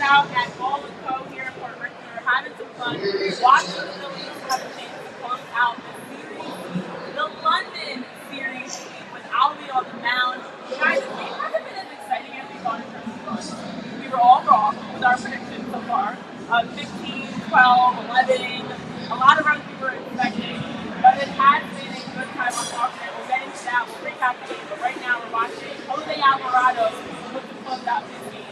out at Ball & Co. here in Port Richmond. We're having some fun. Watching the Phillies have a chance to close out the series, the London series with Albi on the mound. Guys, the game hasn't been as exciting as we thought in terms of fun. We were all wrong with our predictions so far. 15, 12, 11, a lot of runs we were expecting, but it has been a good time on Talking. We'll get into that, we'll recap the game, but right now we're watching Jose Alvarado look to close out this game.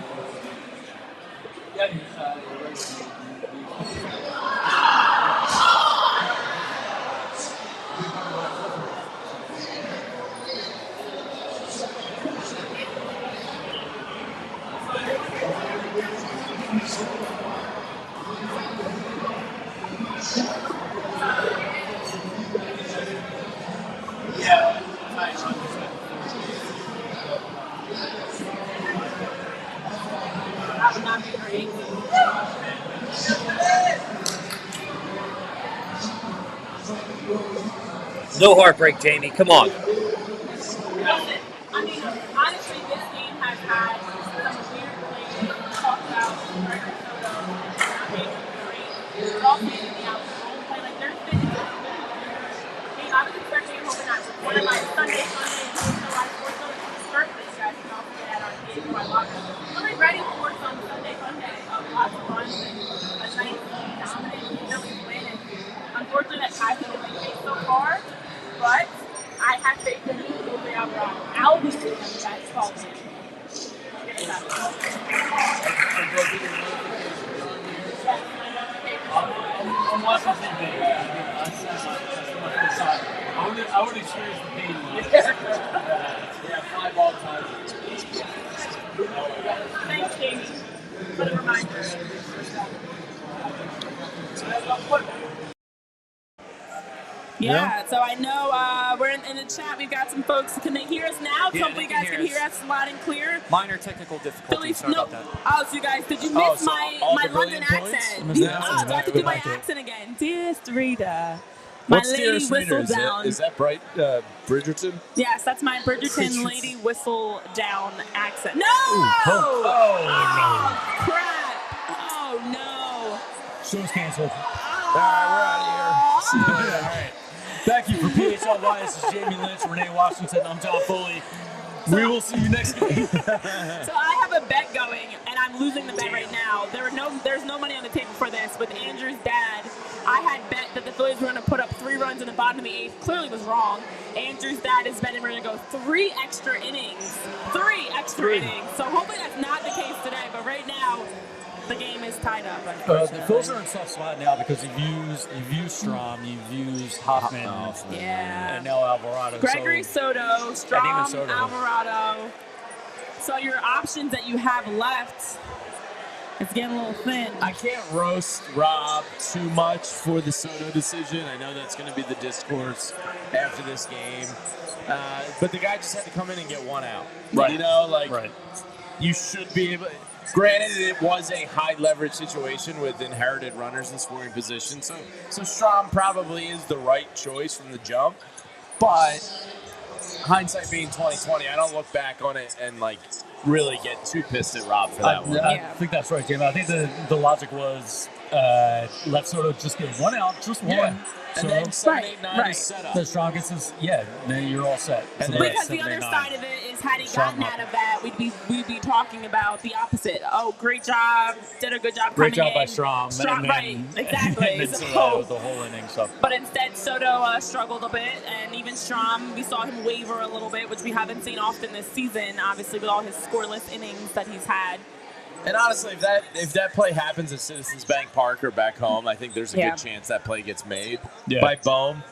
That would not be great. No heartbreak, Jamie. Come on. Listen, I mean, honestly, this game has had some weird delays. Talk about Frazier not being great. It's all been in the outfield play. Like, there's been I was expecting hoping that one of my Sunday, July sports birthday guys can also get at our PHLY Locker. Really ready for some Sunday Funday. Lots of runs and a nice dominant Phillies win. And unfortunately, that hasn't been the case so far. But I have faith in Jose Alvarado. I'll be sitting at the guy's call in. I'm watching TV. I would experience the pain. Yeah, 5 all time. Thanks, Jamie, for the reminder. Yeah, so I know we're in the chat. We've got some folks. Can they hear us now? Yeah, hopefully you guys can hear us loud and clear. Minor technical difficulties. Sorry about that. Oh, so you guys, did you miss my London accent? Do I have to do my accent again? Dear Streeter. My lady whistle down. Is that Bright Bridgerton? Yes, that's my Bridgerton lady whistle down accent. No! Oh, Crap! Oh, no. Show's canceled. All right, we're out of here. All right. Thank you for PHLY. This is Jamie Lynch, Renee Washington. I'm John Foley. We will see you next game. So I have a bet going, and I'm losing the bet right now. There's no money on the table for this. With Andrew's dad, I had bet that the Phillies were going to put up 3 runs in the bottom of the 8th. Clearly was wrong. Andrew's dad is betting we're going to go 3 extra innings. 3 extra innings. So hopefully that's not the case today. But right now, the game is tied up. The Phillies are in tough spot now because you've used Strom, you've used Hoffman, and now Alvarado. Gregory Soto, Strom, Alvarado. So your options that you have left, it's getting a little thin. I can't roast Rob too much for the Soto decision. I know that's going to be the discourse after this game. But the guy just had to come in and get 1 out. Right. You know, you should be able. Granted, it was a high-leverage situation with inherited runners in scoring position, so Strom probably is the right choice from the jump. But hindsight being 20/20, I don't look back on it and really get too pissed at Rob for that one. I think that's right, Jamie. I think the logic was let Soto just get 1 out, just 1. Yeah. And then 7, 8, 9 is set up. The strongest is, then you're all set. And So because the 7, other 8, 9. side of it is, had he gotten out of that, we'd be talking about the opposite. Oh, great job, did a good job Great coming job by in. Strom. Right, exactly. And then Soto the whole inning. So. But instead, Soto struggled a bit, and even Strom, we saw him waver a little bit, which we haven't seen often this season, obviously with all his scoreless innings that he's had. And honestly, if that play happens at Citizens Bank Park or back home, I think there's a good chance that play gets made by Bohm.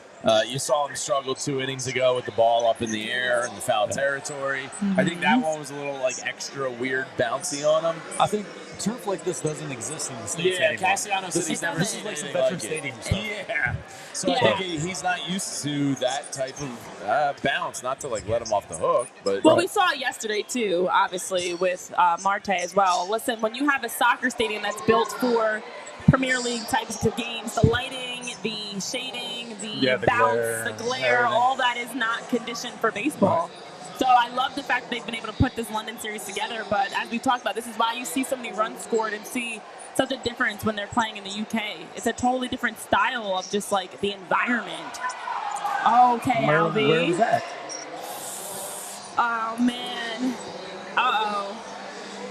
You saw him struggle 2 innings ago with the ball up in the air in the foul territory. I think that one was a little extra weird bouncy on him. I think turf like this doesn't exist in the States anymore. Castellanos said he's never seen like some anything veteran like stadium it. stuff. Yeah. So I think he's not used to that type of bounce, not to let him off the hook. But we saw it yesterday too, obviously, with Marte as well. Listen, when you have a soccer stadium that's built for Premier League types of games, the lighting, the shading, the bounce, the glare, all that is not conditioned for baseball. So I love the fact that they've been able to put this London series together. But as we talked about, this is why you see so many runs scored and see such a difference when they're playing in the UK. It's a totally different style of just like the environment. Okay, Albie. Where was that? Oh, man. Uh-oh.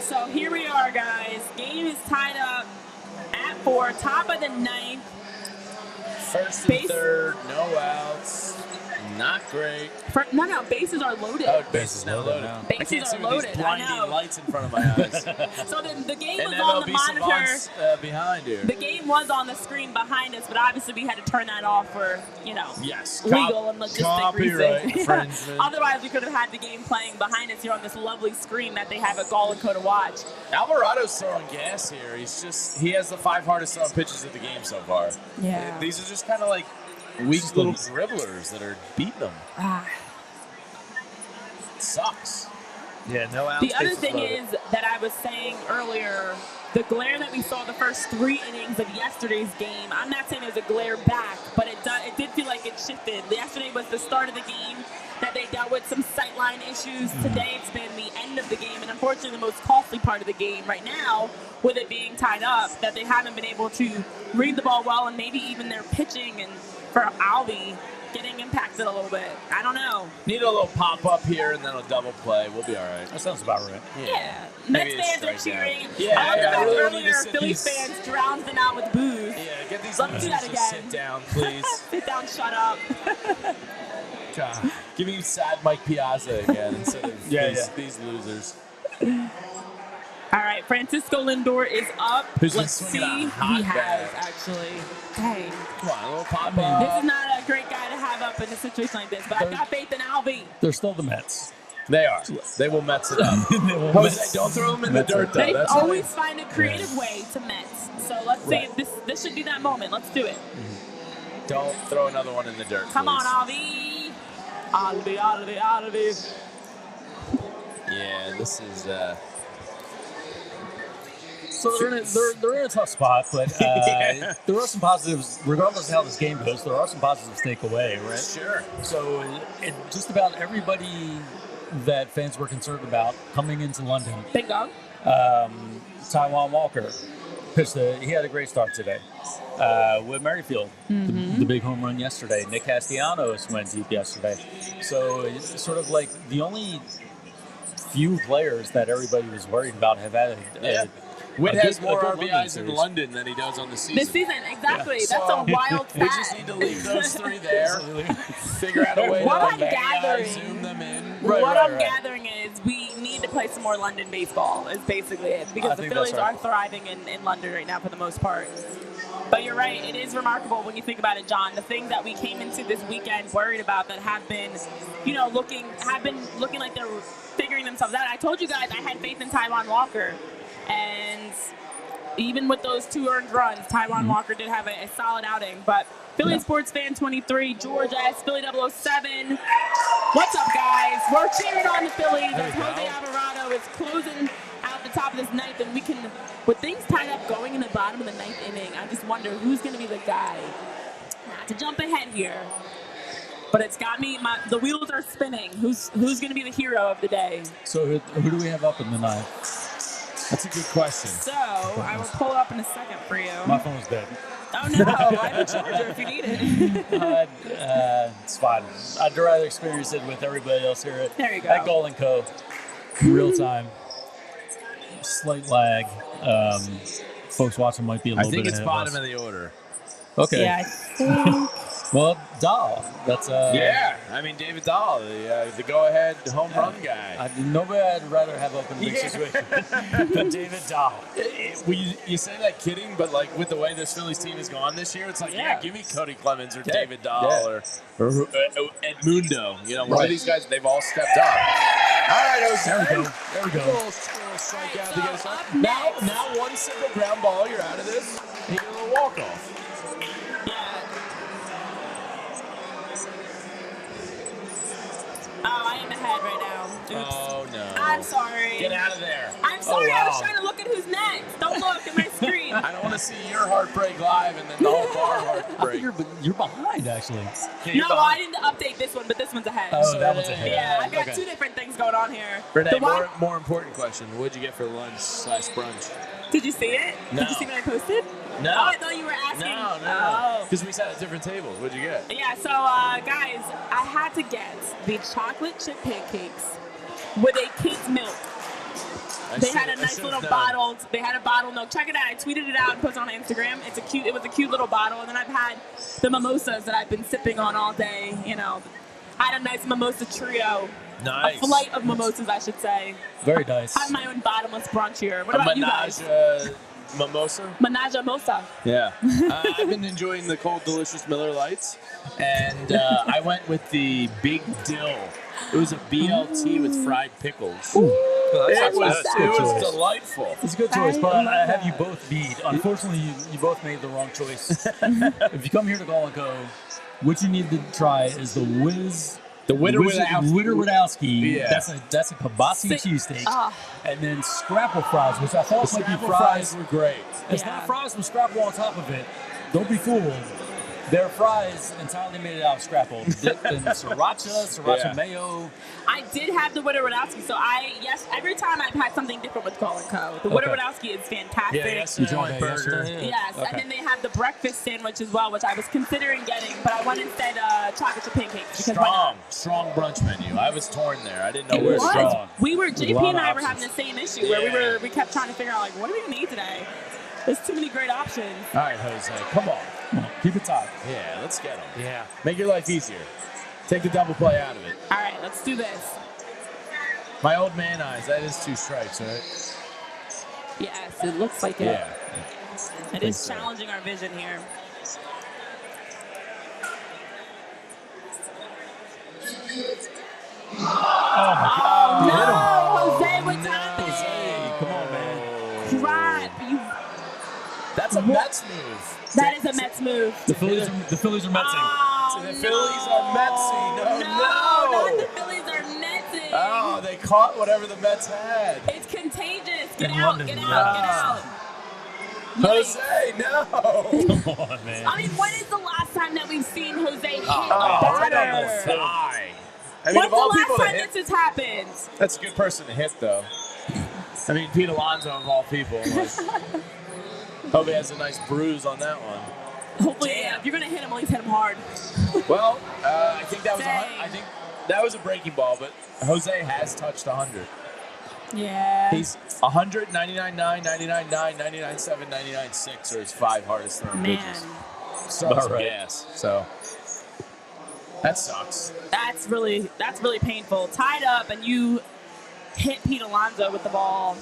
So here we are, guys. Game is tied up at 4, top of the 9th. First and third, no outs. Not great. No, bases are loaded. Oh, bases now loaded. Bases I can't are see with loaded. these blinding lights in front of my eyes. So the game and was on the MLB monitor. savants, behind here. The game was on the screen behind us, but obviously we had to turn that off for, yes, legal and logistic copyright reasons. infringement. Otherwise, we could have had the game playing behind us here on this lovely screen that they have at Gallico to watch. Alvarado's throwing gas here. He has the 5 hardest throwing pitches of the game so far. Yeah. These are just kind of like weak little dribblers that are beating them. It sucks. Yeah, no outs. The other thing is that I was saying earlier, the glare that we saw the first 3 innings of yesterday's game, I'm not saying there's a glare back, but it did feel like it shifted. Yesterday was the start of the game that they dealt with some sightline issues. Today it's been the end of the game, and unfortunately the most costly part of the game right now, with it being tied up, that they haven't been able to read the ball well, and maybe even their pitching and for Albie getting impacted a little bit. I don't know. Need a little pop up here and then a double play. We'll be all right. That sounds about right. Yeah. Maybe Mets a fans are cheering. Yeah, I love the fact really need earlier to sit Phillies these- fans drowned them out with booze. Yeah, get these Let's do losers that to again. sit down, please. Sit down, shut up. God. Give me sad Mike Piazza again instead of these losers. All right, Francisco Lindor is up. Who's been Let's see. swinging a He hot has, bat. actually. Dang. Come on, a little pop This up. is not a great guy to have up in a situation like this, but I got faith in Albie. They're still the Mets. They are. They will Mets it up. Jose, don't throw them in the dirt, though. They That's always find a creative way to Mets. So let's see if this should be that moment. Let's do it. Don't throw another one in the dirt, Come on, please. Albie. Albie. Yeah, this is... So they're in a tough spot, but there are some positives, regardless of how this game goes, there are some positives to take away, right? Sure. So just about everybody that fans were concerned about coming into London, Bingo. Taijuan Walker pitched he had a great start today with Merrifield, the big home run yesterday. Nick Castellanos went deep yesterday. So it's sort of like the only few players that everybody was worried about have had Witt has more a good RBIs in series. London than he does on the season. This season, exactly. Yeah. That's a wild We stat. just need to leave those 3 there. Figure out a way What to I'm gathering- zoom them in. What I'm gathering is we need to play some more London baseball is basically it. Because I the think Phillies that's right. are thriving in London right now for the most part. But you're right, it is remarkable when you think about it, John. The things that we came into this weekend worried about that have been, looking like they're figuring themselves out. I told you guys I had faith in Taijuan Walker. And even with those 2 earned runs, Taijuan Walker did have a solid outing. But Philly Sports Fan 23, George S, Philly 007. What's up, guys? We're cheering on the Phillies as Jose Alvarado is closing out the top of this 9th. And we can, with things tied up going in the bottom of the 9th inning, I just wonder who's going to be the guy. Not to jump ahead here, but it's got me, the wheels are spinning. Who's going to be the hero of the day? So who do we have up in the 9th? That's a good question. So, I will pull it up in a second for you. My phone's dead. Oh, no. I have a charger if you need it. It's fine. I'd rather experience it with everybody else here There you go. at Goal & Co. Real time. Slight lag. Folks watching might be a I little bit think it's ahead bottom of of the order. us. Okay. Yeah, I think. Well, Dahl. That's Yeah, I mean, David Dahl, the go-ahead home run guy. Nobody I'd rather have up in the big situation than David Dahl. You say that kidding, but like with the way this Phillies team has gone this year, it's like, yeah, give me Cody Clemens or David Dahl or Edmundo. One of these guys, they've all stepped up. All right, Jose. There we go. Little strikeout to get us up. Now one single ground ball, you're out of this. You get a little walk-off. Oh, I am ahead right now. Oops. Oh, no. I'm sorry. Get out of there. I'm sorry. I was wow. trying to look at who's next. Don't look at my screen. I don't want to see your heartbreak live and then the whole bar I heartbreak. think you're behind, actually. No, well, I didn't update this one, but this one's ahead. Oh, that one's ahead. Yeah, I've got Okay. 2 different things going on here. Renee, The one- more important question. What'd you get for lunch / brunch? Did you see it? No. Did you see what I posted? No. Oh, I thought you were asking. No. Oh. Because we sat at different tables. What'd you get? Yeah, so guys, I had to get the chocolate chip pancakes with a kid's milk. They had a nice little bottle. They had a bottle milk. Check it out. I tweeted it out and posted it on Instagram. It was a cute little bottle. And then I've had the mimosas that I've been sipping on all day. You know, I had a nice mimosa trio. Nice. A flight of mimosas, I should say. Very nice. I have my own bottomless brunch here. What A about you guys? mimosa? Menage a mosa. Yeah. I've been enjoying the cold, delicious Miller Lights. And I went with the Big Dill. It was a BLT with fried pickles. It was delightful. It's a good choice, but I have you both beat. Unfortunately, you both made the wrong choice. If you come here to Call & Co., what you need to try is the Widder-Widowski. Yeah. That's a kibasi cheesesteak. Oh. And then scrapple fries, which I thought might be Scrapple fries. were great. It's Yeah. not fries with scrapple on top of it. Don't be fooled. They're fries entirely made out of scrapple. Dipped in sriracha Yeah. mayo. I did have the Widder-Widowski, so every time I've had something different with Call & Co. The Okay. Widder-Widowski is fantastic. Yeah, yesterday I went burger. Yes, Okay. and then they have the breakfast sandwich as well, which I was considering getting, but I went instead chocolate chip pancakes because why not? Strong brunch menu. I was torn there. I didn't know where to What? go. strong. JP lot and of I were options. having the same issue where we kept trying to figure out like what are we gonna eat today? There's too many great options. All right, Jose, come on. Keep it tight. Yeah, let's get them. Yeah. Make your life easier. Take the double play out of it. All right, let's do this. My old man eyes, that is 2 strikes, right? Yes, it looks like it. Yeah. It is challenging our vision here. No, Jose, what's happening? Jose, come on, man. Crap, That's a Mets move. that is a Mets move. The Phillies are Metsing. Oh, The Phillies are Metsy. No. not the Phillies are Metsing. Oh, they caught whatever the Mets had. It's contagious. Get In out, London, get yeah. out, get out. Jose, no. Come on, man. I mean, when is the last time that we've seen Jose hit a Right on the batter? thigh. I mean, When's of the all last people to time hit, this has happened? that's a good person to hit, though. I mean, Pete Alonso of all people. Like, hope he has a nice bruise on that one. Hopefully, yeah, if you're gonna hit him, at least hit him hard. Well, I think that was Dang. I think that was a breaking ball, but Jose has touched 100. Yeah. He's 100, 99.9, 99.9, 99.7, 99.6 are his 5 hardest thrown Man, pitches. So About some right. gas. So that sucks. that's really painful. Tied up, and you hit Pete Alonso with the ball.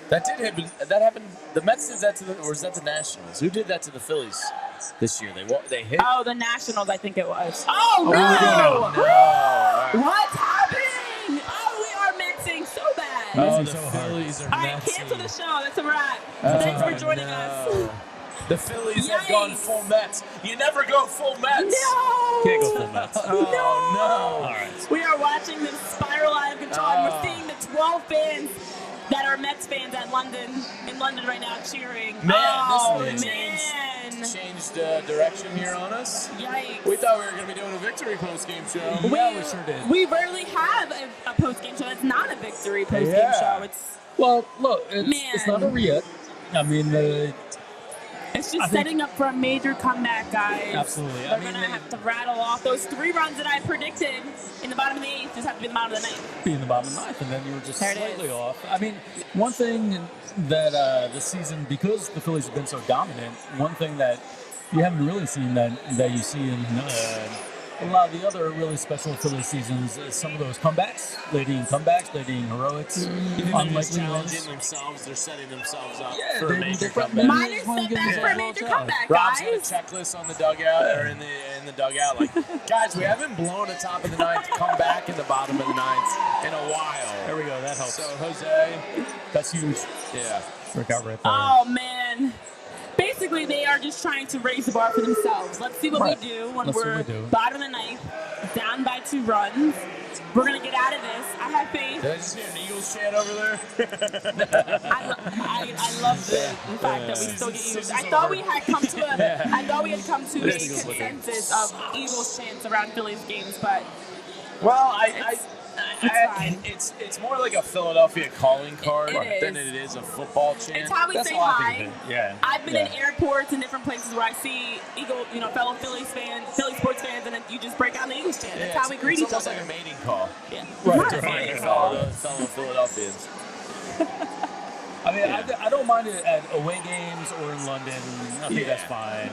That did happen. That happened. The Mets did that to the, or was that the Nationals? Who did that to the Phillies this year? They hit. Oh, the Nationals, I think it was. Oh, no! No. What's happening? Oh, we are mixing so bad. Oh, Metsing the so hard. Phillies are All right, Metsy. cancel the show. That's a wrap. Thanks for joining us. The Phillies have gone Yikes. full Mets. You never go full Mets. No! Can't go full Mets. Oh, no. All right. We are watching this spiral out of control, and we're seeing the 12 fans that are Mets fans in London right now cheering. Man, oh, this man. changed direction here on us. Yikes. We thought we were going to be doing a victory post-game show. Yeah, we sure did. We rarely have a post-game show. It's not a victory post-game Yeah. show. It's Well, look, it's not over yet. I mean, just I think- setting up for a major comeback, guys. Absolutely. They're going to have to rattle off those 3 runs that I predicted in the bottom of the 8th. Just have to be in the bottom of the 9th. be in the bottom of the 9th, and then you were just There it slightly is. off. I mean, one thing that this season, because the Phillies have been so dominant, one thing that you haven't really seen that you see in a lot of the other really special Phillies seasons is some of those comebacks, leading heroics, Even though they're unlikely challenging wins. themselves, they're setting themselves up Yeah, for a major they're- comeback. Minor just wanna get setback for a this major ball comeback, Rob's got a guys. checklist on the dugout or in the dugout. Like, guys, we haven't blown a top of the 9th, come back in the bottom of the 9th in a while. There we go. That helps. So Jose, That's huge. yeah. Workout right there. Oh, man. Basically, they are just trying to raise the bar for themselves. Let's see what Right. we do when Let's see we're what we do. bottom of the 9th, down by 2 runs. We're going to get out of this. I have faith. Did I just hear an Eagles chant over there? I love the fact that we still get Eagles. I thought we had come to a consensus of Eagles chants around Phillies games, but well, it's more like a Philadelphia calling card than it is a football chant. It's how we say hi. Yeah. I've been in airports and different places where I see fellow Phillies fans, Philly sports fans, and then you just break out the Eagles chant. That's how we greet each other. It's almost like a mating call. Yeah. Right. Fellow Philadelphians. I mean, I don't mind it at away games or in London. I think that's fine.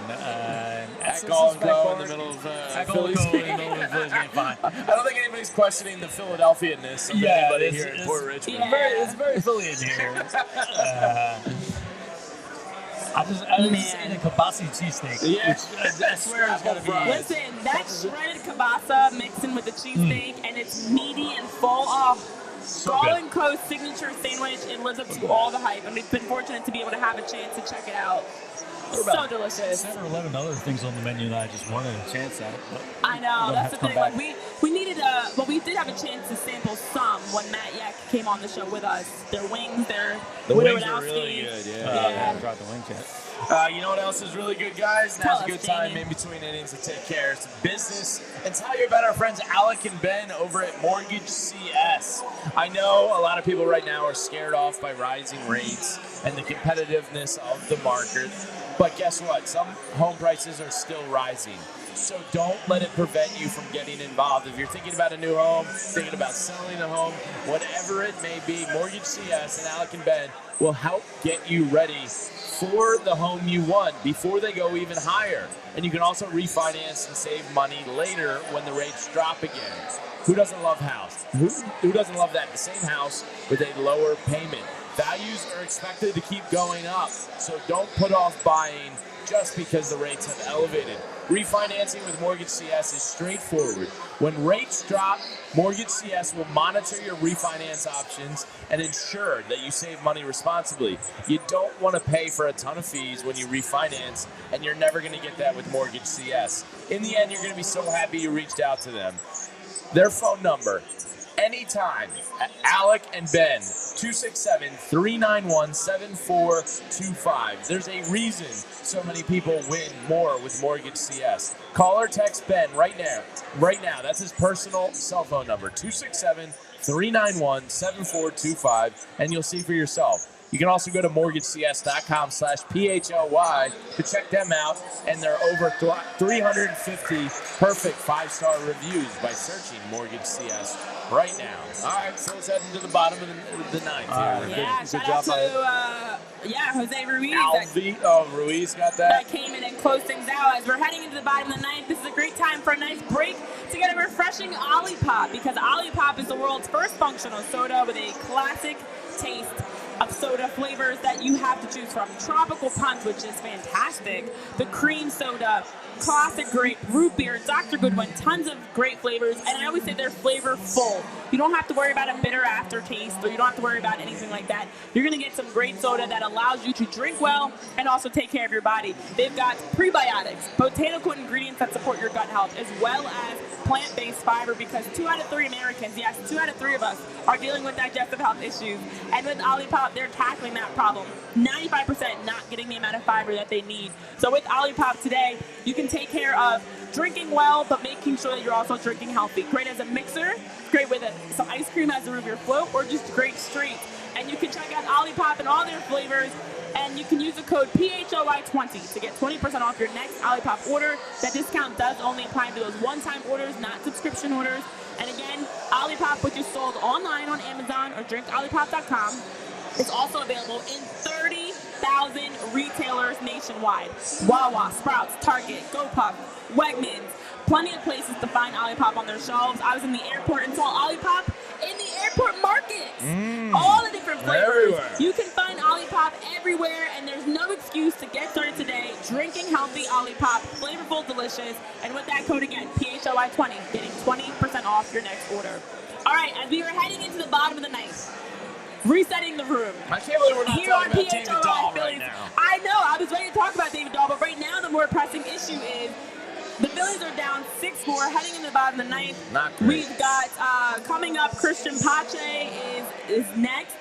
At Go in the middle of Phillies game, fine. I don't think anybody's questioning the Philadelphia-ness of anybody here in Port Richmond. Yeah. It's very Philly in here. I just ate a kielbasa cheesesteak. Yeah. Which I swear is going to be. Listen, that shredded kielbasa mixed in with the cheesesteak, and it's meaty and full. Oh, Gall & Co.'s signature sandwich. It lives up to all the hype, and we've been fortunate to be able to have a chance to check it out. So delicious. 10 or 11 other things on the menu that I just wanted a chance at. I know, that's the thing. Like we needed we did have a chance to sample some when Matt Yak came on the show with us. Their wings, the wings are really good. I haven't tried the wings yet. You know what else is really good, guys? Now's a good time in between innings to take care of some business and tell you about our friends Alec and Ben over at Mortgage CS. I know a lot of people right now are scared off by rising rates and the competitiveness of the market. But guess what? Some home prices are still rising. So don't let it prevent you from getting involved. If you're thinking about a new home, thinking about selling a home, whatever it may be, Mortgage CS and Alec and Ben will help get you ready for the home you want before they go even higher. And you can also refinance and save money later when the rates drop again. Who doesn't love house? Who doesn't love that? The same house with a lower payment. Values are expected to keep going up, so don't put off buying just because the rates have elevated. Refinancing with Mortgage CS is straightforward. When rates drop, Mortgage CS will monitor your refinance options and ensure that you save money responsibly. You don't want to pay for a ton of fees when you refinance, and you're never going to get that with Mortgage CS. In the end, you're going to be so happy you reached out to them. Their phone number, anytime, at Alec and Ben, 267-391-7425. There's a reason so many people win more with Mortgage CS. Call or text Ben right now. Right now, that's his personal cell phone number, 267-391-7425, and you'll see for yourself. You can also go to mortgagecs.com/PHLY to check them out, and there are over 350 perfect 5-star reviews by searching Mortgage CS right now. All right, so let's head into the bottom of the ninth here. Yeah, shout out to Jose Ruiz. Ruiz got that came in and closed things out. As we're heading into the bottom of the ninth, this is a great time for a nice break to get a refreshing Olipop, because Olipop is the world's first functional soda with a classic taste of soda flavors that you have to choose from. Tropical Punch, which is fantastic. The cream soda, classic grape, root beer, Dr. Goodwin, tons of great flavors. And I always say they're flavorful. You don't have to worry about a bitter aftertaste, or you don't have to worry about anything like that. You're going to get some great soda that allows you to drink well and also take care of your body. They've got prebiotics, botanical ingredients that support your gut health, as well as plant-based fiber, because 2 out of 3 Americans, yes, 2 out of 3 of us are dealing with digestive health issues. And with Olipop, they're tackling that problem. 95% not getting the amount of fiber that they need. So with Olipop today, you can take care of drinking well, but making sure that you're also drinking healthy. Great as a mixer, great with some ice cream as a root beer float, or just great straight. And you can check out Olipop and all their flavors, and you can use the code PHLY20 to get 20% off your next Olipop order. That discount does only apply to those one-time orders, not subscription orders. And again, Olipop, which is sold online on Amazon or drinkolipop.com, is also available in 30,000 retailers nationwide. Wawa, Sprouts, Target, GoPuff, Wegmans. Plenty of places to find Olipop on their shelves. I was in the airport and saw Olipop in the airport markets. All the different flavors. Everywhere. You can find Olipop everywhere, and there's no excuse to get started today drinking healthy Olipop, flavorful, delicious, and with that code again, PHLY20, getting 20% off your next order. All right, as we are heading into the bottom of the ninth, resetting the room. I can't believe we're not Here talking on about David PHLY Dahl Phillies. right now. I know, I was ready to talk about David Dahl, but right now the more pressing issue is the Phillies are down 6-4, heading into the bottom of the ninth. Not great. We've got coming up, Christian Pache is next.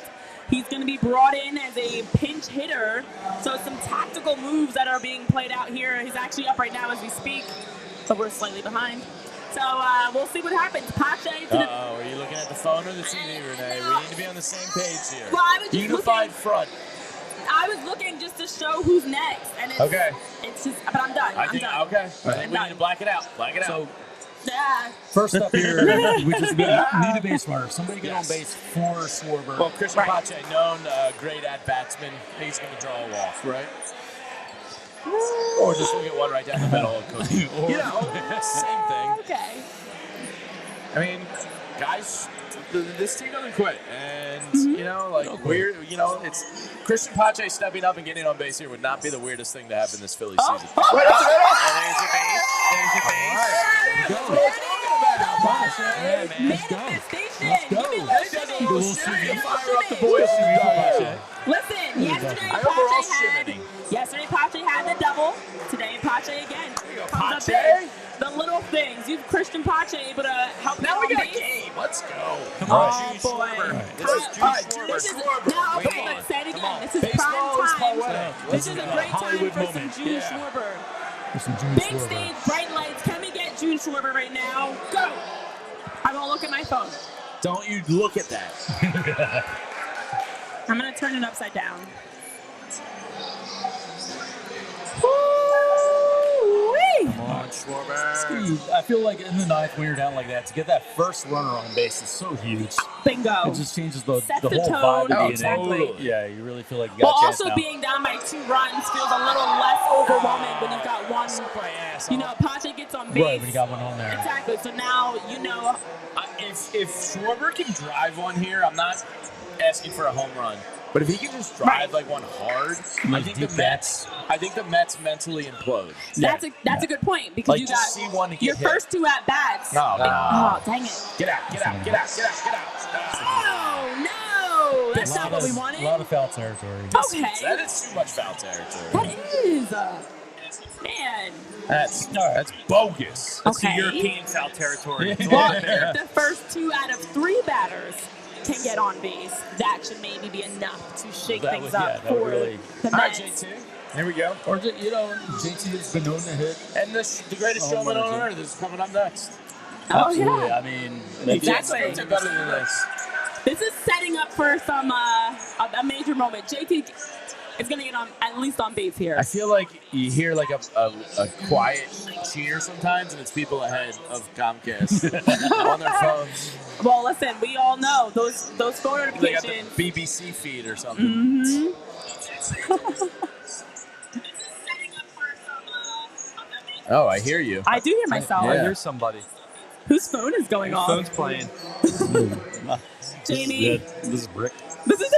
He's going to be brought in as a pinch hitter. So some tactical moves that are being played out here. He's actually up right now as we speak, but we're slightly behind. So we'll see what happens. Pache to the... Are you looking at the phone or the TV, Renee? We need to be on the same page here. Well, I was just Unified front. I was looking just to show who's next, and it's, Okay. It's just, but I'm done. I'm done. Okay. I think we need to black it out. Black it out. So Yeah. first up here, we just need a base runner. Somebody get on base for Schwarber. Well, Christian Right. Pache, known great at-batsman. He's going to draw a walk, right? Or just look at one right down the middle of Cookie. You know, same thing. Okay. I mean, guys, this team doesn't quit, and you know, like weird. You know, it's Christian Pache stepping up and getting on base here would not be the weirdest thing to happen this Phillies season. There's your base. There's your base. Manifestation. Let's go. Give me those shimmies. Fire up the boys. Listen, yesterday Pache had the double. Today Pache again. Comes up Pache. big. The little things. You've Christian Pache able to help Now me we on got a base. game. Let's go. Come on. Oh boy. This is This is now okay. Let's say it again. This is Baseball is prime time. poetic. This is a great time Hollywood for some moment. June Yeah. Schwarber. For some June Big Schwarber. stage, bright lights. Can we get June Schwarber right now? Go. I won't look at my phone. Don't you look at that. I'm gonna turn it upside down. Come on, Schwarber. I feel like in the ninth, when you're down like that, to get that first runner on base is so huge. Bingo. It just changes the Sets whole the vibe tone. of the Oh, inning. exactly. Yeah, you really feel like you Well, got a chance also now. being down by 2 runs feels a little less overwhelming when you've got one. You know, Pache gets on base. Right, when you got one on there. Exactly. So now you know. If Schwarber can drive one here, I'm not asking for a home run. But if he can just drive like one hard, I think the Mets mentally implode. That's a good point because Like you just got see one get your hit. first 2 at bats. No. Oh, dang it. Get out, get out, get out, get out, get out. Oh no, that's not what we A wanted. lot of foul territory. Okay, That is too much foul territory. that is. Man. That's bogus. That's the Okay. European foul territory. Well, if the first 2 out of 3 batters can get on base, that should maybe be enough to shake That things would- up yeah, that would for really- the All right, Mets. JT. Here we go. Or, you know, JT has been known to hit. And the greatest showman on earth is coming up next. Oh Absolutely. yeah. I mean, Exactly. It's better than this. This is setting up for some a major moment. JT is going to get on at least on base here. I feel like you hear like a quiet cheer sometimes, and it's people ahead of Comcast on their phones. Well, listen, we all know those phone They got the notifications. BBC feed or something. Oh, I hear you. I do hear myself. Yeah. here's somebody. Whose phone is going off? Phone's playing. Jamie. This is Brick. This is.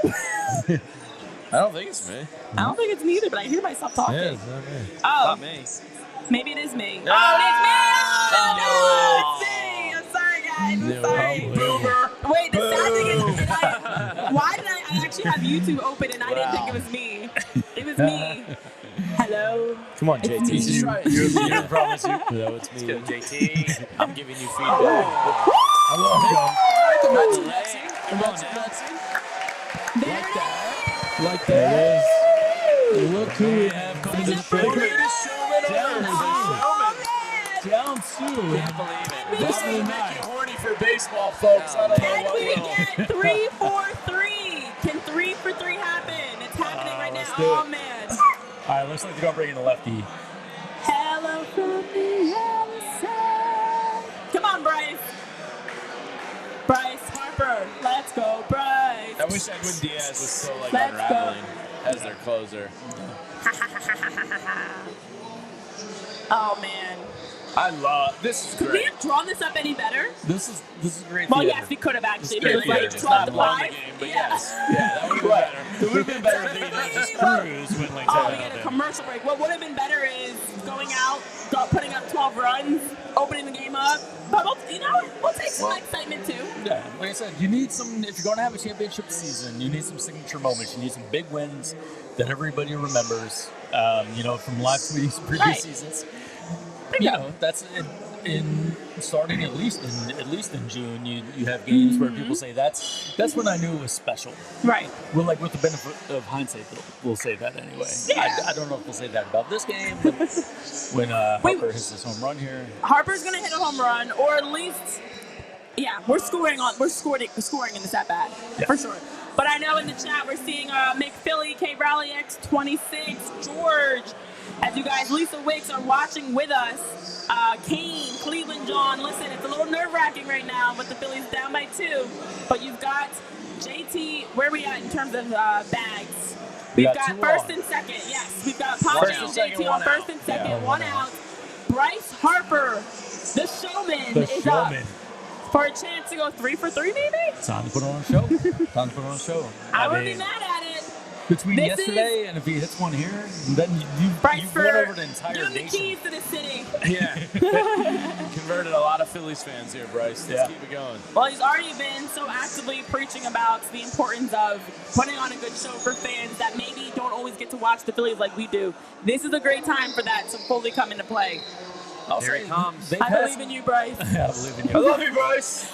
I don't think it's me. I don't think it's me either, but I hear myself talking. Yeah, it's not me. Oh, Not me. maybe it is me. No. Oh, it's me! No. It's me! I'm sorry, guys. I'm No. sorry. Boomer. Wait, the sad thing is, why did I actually have YouTube open and I didn't think it was me? It was me. Hello. Come on, It's JT. me. Just try it. You promise you? No, it's me. Let's go, JT. I'm giving you feedback. I love you. The Mets are Metsy. The Mets are Metsy. There it is. Like that. Look who we have coming to the The show. greatest showman on earth. Oh, man. Down soon. Can't believe it. This will make you horny for baseball, folks. I don't know Can what we will. get 3 for 3? Can 3 for 3 happen? It's happening right now. let's do Oh, it. man. All right, looks like they're going to bring in the lefty. Hello from the outside. Come on, Bryce. Bryce Harper. Let's go, Bryce. I wish Edwin Diaz was still like Let's unraveling as their closer. Oh, man. I love this. Is Could we great. have drawn this up any better? This is great Well, theater. yes, we could have actually. It's If it was great like theater. 12 to Not won the 5. game, but Yeah. yes. Yeah, that would be better. It would have been better if they didn't just cruise when like Oh, that we get a happened. commercial break. What would have been better is going out, putting up 12 runs, opening the game up. But we'll take some excitement too. Yeah, like I said, you need some, if you're going to have a championship season, you need some signature moments. You need some big wins that everybody remembers, from live tweets, previous Right. seasons. Bingo. That's in starting at least in June, you have games where people say that's when I knew it was special. Right. Well, like with the benefit of hindsight, we'll say that anyway. Yeah. I don't know if we'll say that about this game, but when Harper hits this home run here, Harper's gonna hit a home run, or at least, we're scoring in this at bat for sure. But I know in the chat we're seeing McPhilly, K Rally X26, George. As you guys, Lisa Wicks are watching with us. Kane, Cleveland, John. Listen, it's a little nerve-wracking right now, but the Phillies down by 2. But you've got JT. Where are we at in terms of bags? We've got first and second. Yes, we've got Pache and JT on first and second. One out. Bryce Harper, the showman, is up for a chance to go 3 for 3, maybe? time to put on a show. I wouldn't be mad at it. Between yesterday and if he hits one here, then you've won over the entire give him the nation. keys to the city. Yeah. Converted a lot of Phillies fans here, Bryce. Let's keep it going. Well, he's already been so actively preaching about the importance of putting on a good show for fans that maybe don't always get to watch the Phillies like we do. This is a great time for that to fully come into play. Here he comes. I believe in you, Bryce. I believe in you. I love you, Bryce.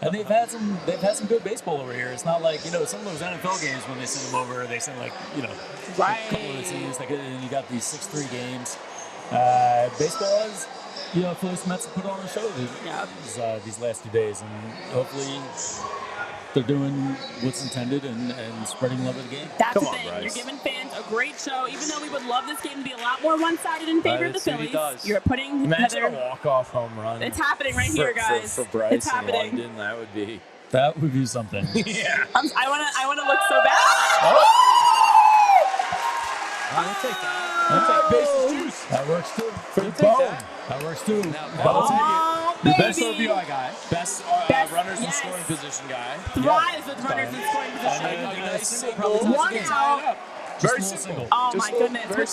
And they've had some good baseball over here. It's not like, some of those NFL games when they send them over, they send a couple of the teams. And you got these 6-3 games. Baseball is, Phillies Mets have put on a show these last 2 days, and hopefully they're doing what's intended and spreading love of the game. That's the thing. Bryce. You're giving fans a great show, even though we would love this game to be a lot more one-sided in favor of the Phillies. You're putting Imagine a walk-off home run. It's happening right here, guys. For Bryce it's happening. in London, that would be something. Yeah. I want to look so bad. I'll take that. Bases juice. That works too. That works too. The best RBI guy. Best runners in scoring position guy. Thrives with runners in scoring position. One out. Very simple. Oh my goodness. But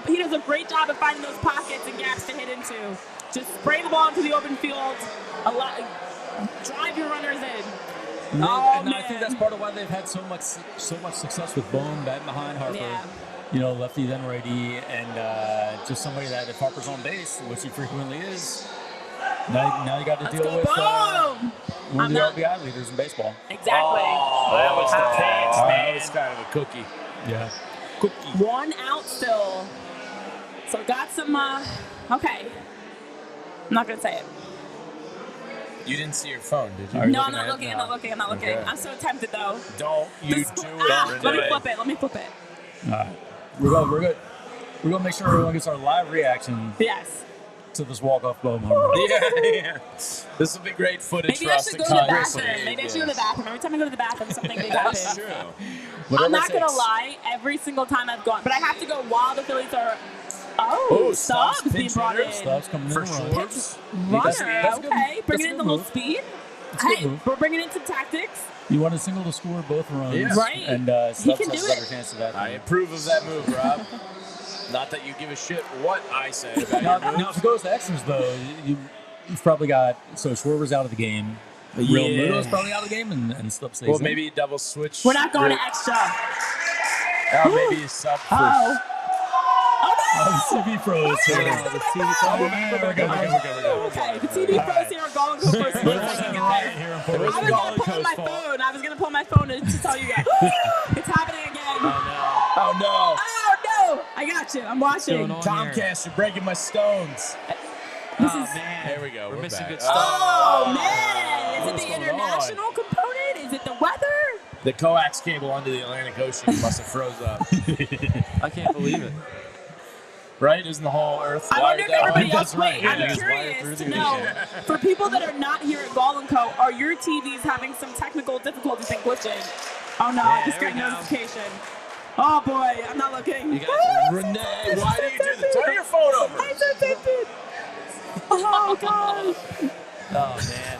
he does a great job of finding those pockets and gaps to hit into. Just spray the ball into the open field. Drive your runners in. And I think that's part of why they've had so much success with Bohm batting behind Harper. Yeah. Lefty then righty, and just somebody that if Harper's on base, which he frequently is, now you got to deal with one of the RBI leaders in baseball. Exactly. That was the chance, man. That was kind of a cookie. Yeah. Cookie. One out still. So got some, okay. I'm not going to say it. You didn't see your phone, did you? No, I'm not looking. Okay. I'm so tempted, though. Don't you do it. Let me flip it. All right. We're good. We're going to make sure everyone gets our live reaction to this walk-off Bohm home run. Yeah. This will be great footage Maybe for I us should to go to the Congress. bathroom. Maybe I should go to the bathroom. Every time I go to the bathroom, something big happens. That's true. I'm not going to lie. Every single time I've gone. But I have to go while the Phillies are... Stubbs being brought in. Stubbs coming in for Runner, okay. Bringing in a little speed. Hey, we're bringing in some tactics. You want a single to score both runs. Yeah. Right. And Stubbs has a better chance of that. I approve of that move, Rob. Not that you give a shit what I say about your moves. Now, if it goes to extras, though, you've probably got... So Schwarber's out of the game. Real Muto's probably out of the game, and Stubbs stays in. Maybe double switch. We're not going to extra. Maybe a sub first. The TV froze here. The TV froze. Okay, the TV froze here. Going to go first. I was gonna pull my phone to tell you guys. It's happening again. Oh no! I got you. I'm watching. Comcast, you're breaking my stones. Man. There we go. We're missing back. good stuff. Oh man! Is it the international component? Is it the weather? The coax cable under the Atlantic Ocean must have froze up. I can't believe it. Right? Isn't the whole Earth I wonder if everybody else. right. Wait, I'm curious to know. For people that are not here at Gall & Co., are your TVs having some technical difficulties and glitching? Oh no! I just got a notification. Oh boy, I'm not looking. Renee, why do you do this? Turn your phone over. I'm so tempted. Oh gosh. Oh man.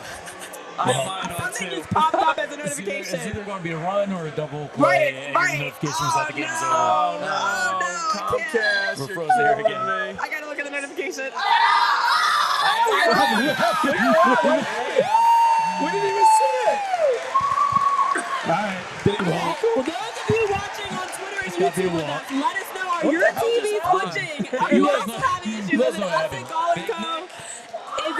Something just popped up as a notification. It's either going to be a run or a double play. Right. Notifications that the game's over. Oh no. Comcast, We're frozen here again. I gotta look at the notification. We didn't even see it. All right. Well, those of you watching on Twitter and YouTube with us, let us know, are your TVs glitching? Are you also having issues? Is it us at Gall & Co.? Is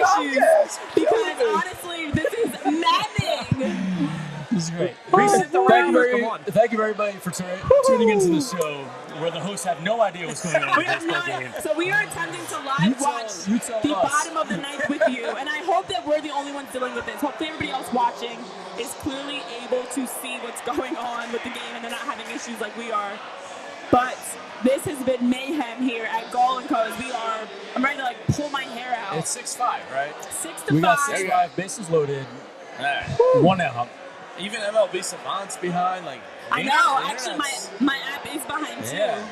issues because honestly, this is maddening. This is great. Reset the round. Come on. Thank you, everybody, for tuning into the show where the hosts have no idea what's going on We in the have no baseball idea. game. So we are attempting to live watch the bottom of the ninth with you, and I hope that we're the only ones dealing with this. Hopefully everybody else watching is clearly able to see what's going on with the game and they're not having issues like we are. But this has been mayhem here at Gall & Co. As I'm ready to like pull my hair out. It's 6-5, right? 6-5. We got 6-5, bases loaded, 1 out. Even MLB Savant's behind. Like I know. Actually, my app is behind too. Yeah.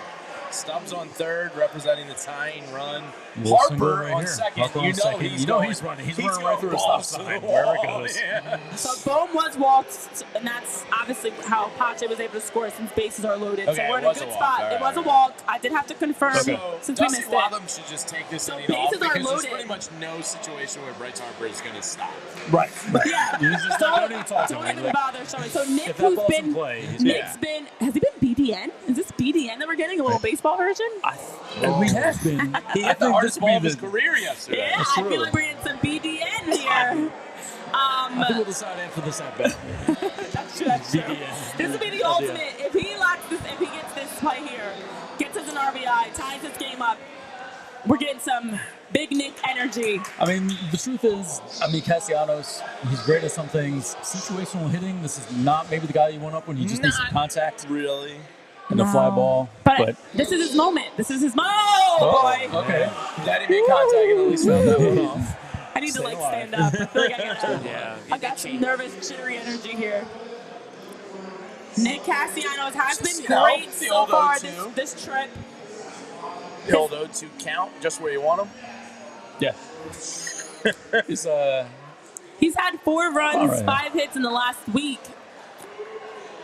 Stubbs on third, representing the tying run. Wilson Harper right on here. second. Harper on You know second. he's You know going. he's running. He's He's running right through a going stop balls to sign the wherever it wall. goes. Yeah. So Bohm was walked, and that's obviously how Pache was able to score since bases are loaded. Okay, so we're in it a was good a walk. spot. All It was a right. walk. I did have to confirm So since we Dusty missed Watham it. should just take this So inning off bases are because there's loaded. pretty much no situation where Bryce Harper is going to stop. Right. Yeah. You just don't even talk to Don't him. even Like, bother showing. So Nick, if that who's ball's in been, play, he's Nick's been, has he been BDN? Is this BDN that we're getting? A little baseball version? we have been. He I hit the think hardest this ball would of be his career yesterday. Yeah, That's I true. feel like we're getting some BDN here. I think we'll decide after this at bat. That's true. BDN. This would be the ultimate. If he gets this play here, gets us an RBI, ties this game up, we're getting some big Nick energy. I mean, the truth is, Castellanos, he's great at some things. Situational hitting, this is not maybe the guy you want up when you just need some contact Really? and a fly ball. But this is his moment. This is his moment. Oh, boy. Okay. Glad he made contact and at least found that one off. I need to Stay stand up. I feel like Yeah. I got some nervous, jittery energy here. Nick Castellanos has been You know, great the so old far 0-2. this trip. The old 0-2 count, just where you want him. Yeah. He's had 4 runs, All right. 5 hits in the last week.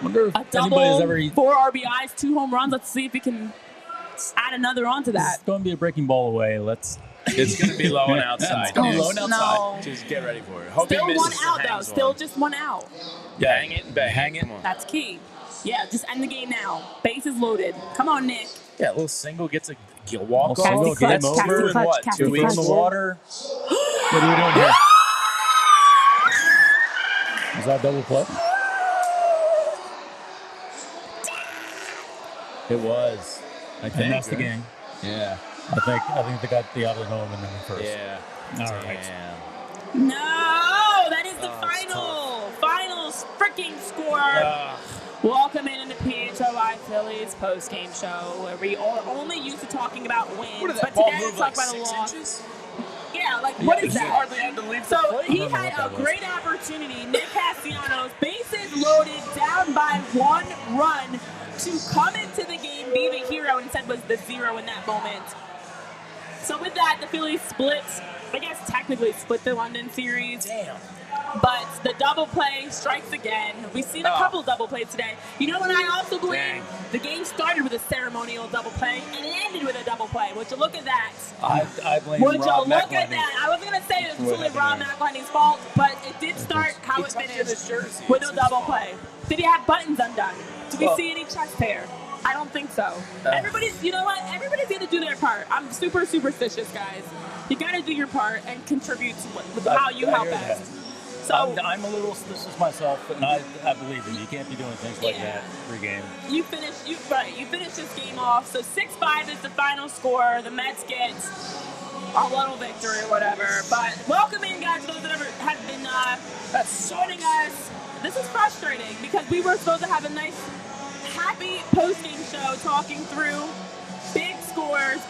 Wonder if A anybody's double, ever. 4 RBIs, 2 home runs. Let's see if we can add another onto that. It's going to be a breaking ball away. It's going to be low and outside. It's gonna be Just- low and outside. No. Just get ready for it. Hope Still he one misses out, and though. hangs Still one. just 1 out. Yeah, hang it and bang. Hang it. Come on. That's key. Yeah, just end the game now. Bases loaded. Come on, Nick. Yeah, a little single gets a walk Casty off. clutch, That's Casty over in clutch, what? Casty 2 Feet in weeks? the water. What are we doing here? Is that double play? It was. I And that's the right? game. Yeah. I think they got the other home and then the first. Yeah. All right. Damn. No, that is the final freaking score. Welcome in the PHLY Phillies postgame show where we are only used to talking about wins, What did but that ball today move we're like talking about a 6 loss. inches? Yeah, like what is He that? hardly had to leave the So plate. he I don't know had what that a was. great opportunity. Nick Castellanos, bases loaded, down by 1 run to come into the game, be the hero, and instead was the 0 in that moment. So with that, the Phillies split. I guess technically split the London series. Damn. But the double play strikes again. We've seen a couple double plays today. You know what I also believe? Dang. The game started with a ceremonial double play and it ended with a double play. Would you look at that? I blame Would you Rob look at McElhenney. that? I wasn't going to say it was What fully Rob happened McElhenney's fault, but it did start how it tucked in finished his jersey. with It's a his double fault. play. Did he have buttons undone? Did we Well- see any chest hair? I don't think so. Everybody's, you know what? Everybody's going to do their part. I'm super superstitious, guys. You got to do your part and contribute to how you help hear best. that. So I'm a little suspicious myself, but I believe it. You can't be doing things like Yeah. that pregame. you finish this game off. So 6-5 is the final score. The Mets get a little victory or whatever. But welcome in, guys, those that have been joining us. This is frustrating because we were supposed to have a nice, happy post-game show talking through big scores,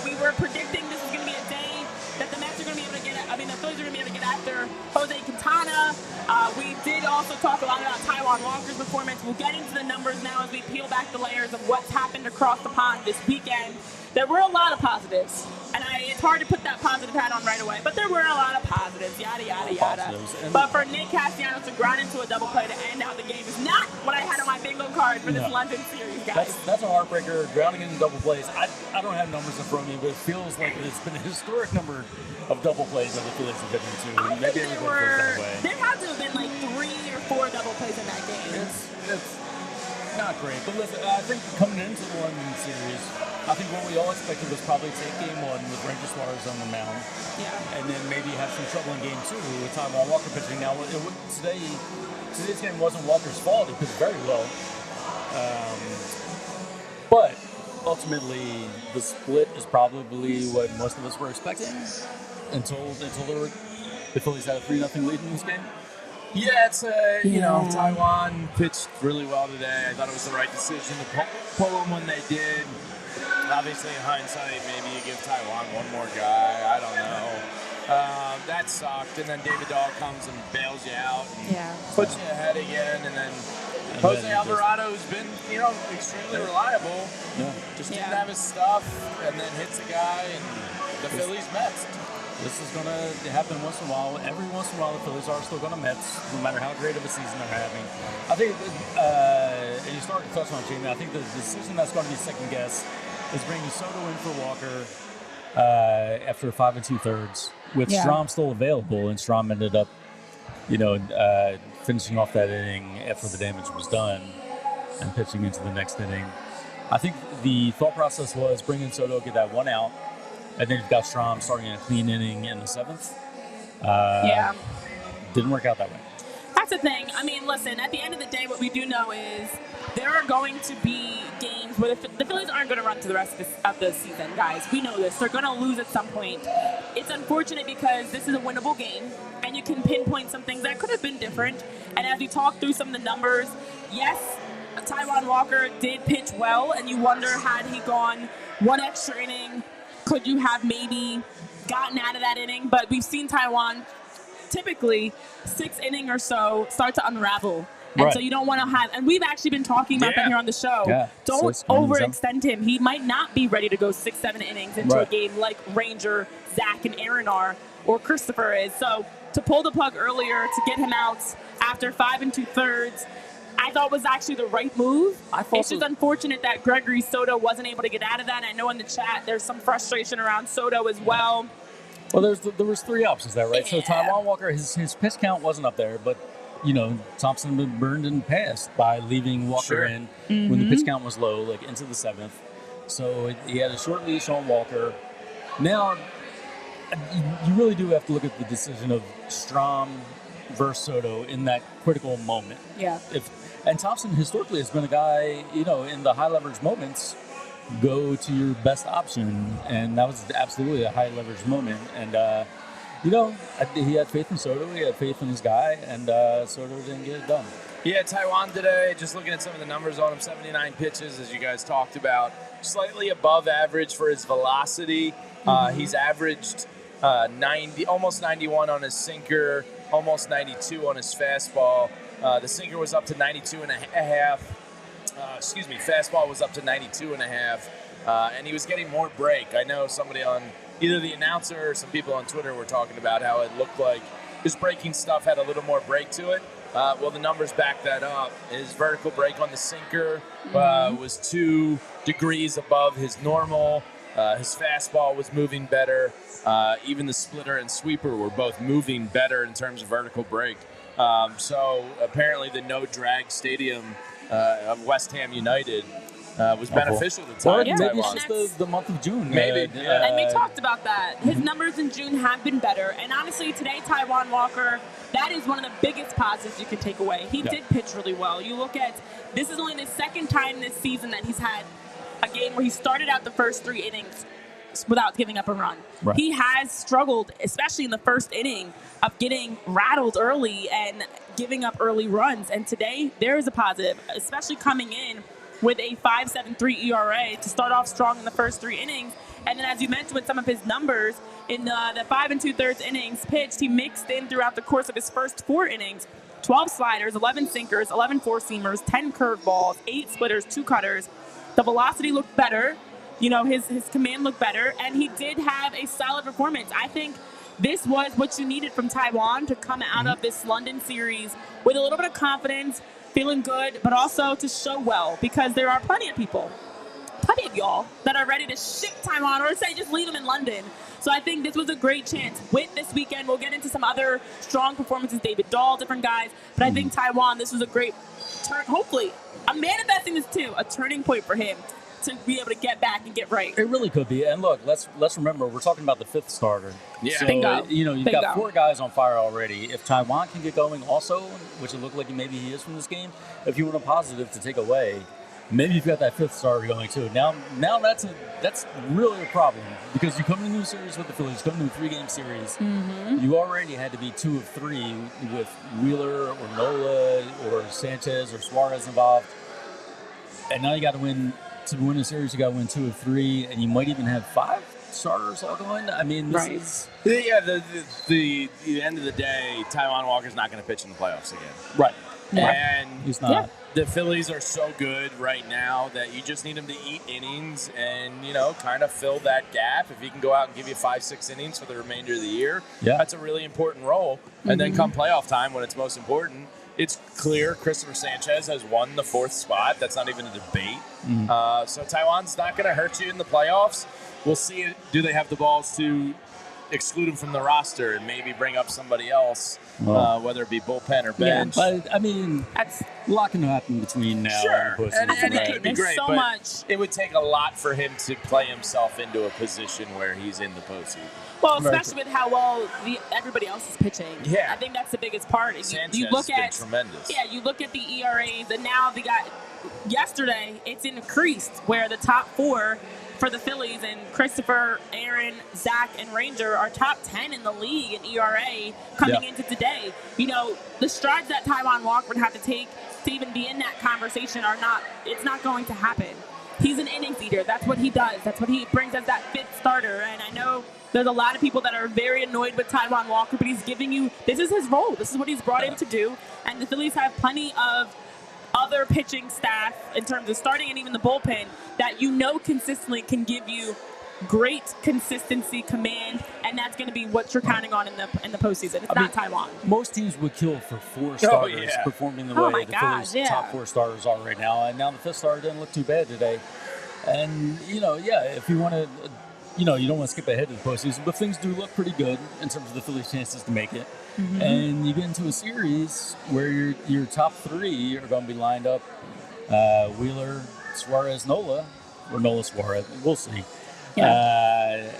we were predicting this was going to be a day that the Mets are going to be able to the Phillies are going to be able to get after Jose Quintana. We did also talk a lot about Taijuan Walker's performance. We'll get into the numbers now as we peel back the layers of what's happened across the pond this weekend. There were a lot of positives, and it's hard to put that positive hat on right away, but there were a lot of positives, yada, yada, yada. Positives. But for Nick Castellanos to grind into a double play to end out the game is not what I had on my bingo card for this No. London series, guys. That's a heartbreaker. Drowning in double plays. I don't have numbers in front of me, but it feels like it's been a historic number of double plays that the Phillies have been into. I Maybe think everybody feels that way. there had to have been like 3 or 4 double plays in that game. It's not great, but listen, I think coming into the London series, I think what we all expected was probably take game one with Ranger Suarez on the mound. Yeah. And then maybe have some trouble in game two with Taijuan Walker pitching. Now, today's game wasn't Walker's fault. He pitched very well. But ultimately, the split is probably what most of us were expecting until the Phillies had a 3-0 lead in this game. Yeah, it's Taijuan pitched really well today. I thought it was the right decision to pull him when they did. Obviously, in hindsight, maybe you give Taijuan one more guy. I don't know. That sucked. And then David Dahl comes and bails you out and puts you ahead again. And then Jose Alvarado's been, extremely reliable. Yeah. Just didn't have his stuff and then hits a guy and the Phillies Mets. This is going to happen once in a while. Every once in a while, the Phillies are still going to Mets, no matter how great of a season they're having. I think, and you started to touch on it, Jamie, I think the decision that's going to be second guess is bringing Soto in for Walker after 5 2/3 with Strom still available, and Strom ended up, finishing off that inning after the damage was done and pitching into the next inning. I think the thought process was bring in Soto, get that one out, and then you've got Strom starting a clean inning in the 7th. Didn't work out that way. That's the thing. I mean, listen, at the end of the day, what we do know is there are going to be games where the Phillies aren't going to run to the rest of the season, guys. We know this. They're going to lose at some point. It's unfortunate because this is a winnable game, and you can pinpoint some things that could have been different. And as we talk through some of the numbers, yes, Taijuan Walker did pitch well, and you wonder, had he gone one extra inning, could you have maybe gotten out of that inning? But we've seen Taijuan typically 6 innings or so start to unravel. And so you don't want to have, and we've actually been talking about that here on the show. Don't overextend him. He might not be ready to go 6-7 innings into a game like Ranger, Zach, and Aaron are, or Christopher is. So to pull the plug earlier, to get him out after 5 2/3, I thought was actually the right move. It's just unfortunate that Gregory Soto wasn't able to get out of that. I know in the chat there's some frustration around Soto as well. Well, there was 3 options there, right? So Taijuan Walker, his pitch count wasn't up there, but Thompson had been burned and passed by leaving Walker in when the pitch count was low, like into the 7th. So he had a short leash on Walker. Now, you really do have to look at the decision of Strom versus Soto in that critical moment. Yeah. And Thompson historically has been a guy, in the high leverage moments, go to your best option, and that was absolutely a high leverage moment. And he had faith in Soto, he had faith in his guy, and Soto didn't get it done. Yeah, Taijuan today, just looking at some of the numbers on him, 79 pitches, as you guys talked about, slightly above average for his velocity. He's averaged 90, almost 91 on his sinker, almost 92 on his fastball. The sinker was up to 92 and a half. Fastball was up to 92 and a half, and he was getting more break. I know somebody on either the announcer or some people on Twitter were talking about how it looked like his breaking stuff had a little more break to it. Well, the numbers back that up. His vertical break on the sinker was 2 degrees above his normal. His fastball was moving better. Even the splitter and sweeper were both moving better in terms of vertical break. So apparently the no-drag stadium of West Ham United was beneficial to Taijuan. Maybe it's just the month of June. Maybe. And we talked about that. His numbers in June have been better. And honestly, today, Taijuan Walker, that is one of the biggest positives you can take away. He did pitch really well. You look at, this is only the second time this season that he's had a game where he started out the first 3 innings without giving up a run. He has struggled, especially in the first inning, of getting rattled early and giving up early runs. And today, there is a positive, especially coming in with a 5.73 ERA to start off strong in the first 3 innings. And then, as you mentioned, with some of his numbers, in the 5 2/3 innings pitched, he mixed in throughout the course of his first 4 innings 12 sliders, 11 sinkers, 11 four-seamers, 10 curveballs, 8 splitters, 2 cutters. The velocity looked better. His command looked better, and he did have a solid performance. I think this was what you needed from Taijuan to come out of this London series with a little bit of confidence, feeling good, but also to show well, because there are plenty of people, plenty of y'all, that are ready to ship Taijuan or say just leave him in London. So I think this was a great chance. With this weekend, we'll get into some other strong performances, David Dahl, different guys, but I think Taijuan, this was a great turn, hopefully. I'm manifesting this too, a turning point for him. to be able to get back and get right. It really could be. And look, let's remember, we're talking about the 5th starter. Yeah. So, Bingo. you've Bingo. got 4 guys on fire already. If Taijuan can get going also, which it looked like maybe he is from this game, if you want a positive to take away, maybe you've got that 5th starter going too. Now that's really a problem because you come into a series with the Phillies, come into a 3-game series, you already had to be 2 of 3 with Wheeler or Nola or Sanchez or Suarez involved. And now you got to win a series. You got to win 2 of 3, and you might even have 5 starters all going. I mean, this is the end of the day. Taijuan Walker's not going to pitch in the playoffs again, right. And He's not. Yeah. the Phillies are so good right now that you just need him to eat innings and kind of fill that gap. If he can go out and give you 5-6 innings for the remainder of the year, that's a really important role. And then come playoff time, when it's most important, it's clear Christopher Sanchez has won the 4th spot. That's not even a debate. So Taijuan's not going to hurt you in the playoffs. We'll see. Do they have the balls to exclude him from the roster and maybe bring up somebody else, whether it be bullpen or bench? Yeah, but, I mean, that's a lot can happen between now and the postseason. And it could be There's great, so but much. it would take a lot for him to play himself into a position where he's in the postseason. Well, especially with how well everybody else is pitching. Yeah. I think that's the biggest part. Sanchez You look has been at tremendous. Yeah, you look at the ERAs, and now they got yesterday. It's increased where the top 4 for the Phillies and Christopher, Aaron, Zach, and Ranger are top 10 in the league in ERA coming into today. The strides that Taijuan Walker would have to take to even be in that conversation it's not going to happen. He's an innings eater. That's what he does. That's what he brings as that 5th starter. And I know there's a lot of people that are very annoyed with Taijuan Walker, but he's giving you, this is his role. This is what he's brought in to do. And the Phillies have plenty of other pitching staff in terms of starting and even the bullpen that consistently can give you great consistency, command, and that's going to be what you're counting on in the postseason. It's not Taijuan. Most teams would kill for 4 starters performing the way the Phillies' top 4 starters are right now. And now the 5th starter didn't look too bad today. And, if you want to, you don't want to skip ahead to the postseason, but things do look pretty good in terms of the Phillies' chances to make it. And you get into a series where your top 3 are going to be lined up, Wheeler, Suarez, Nola, or Nola, Suarez. We'll see. Yeah.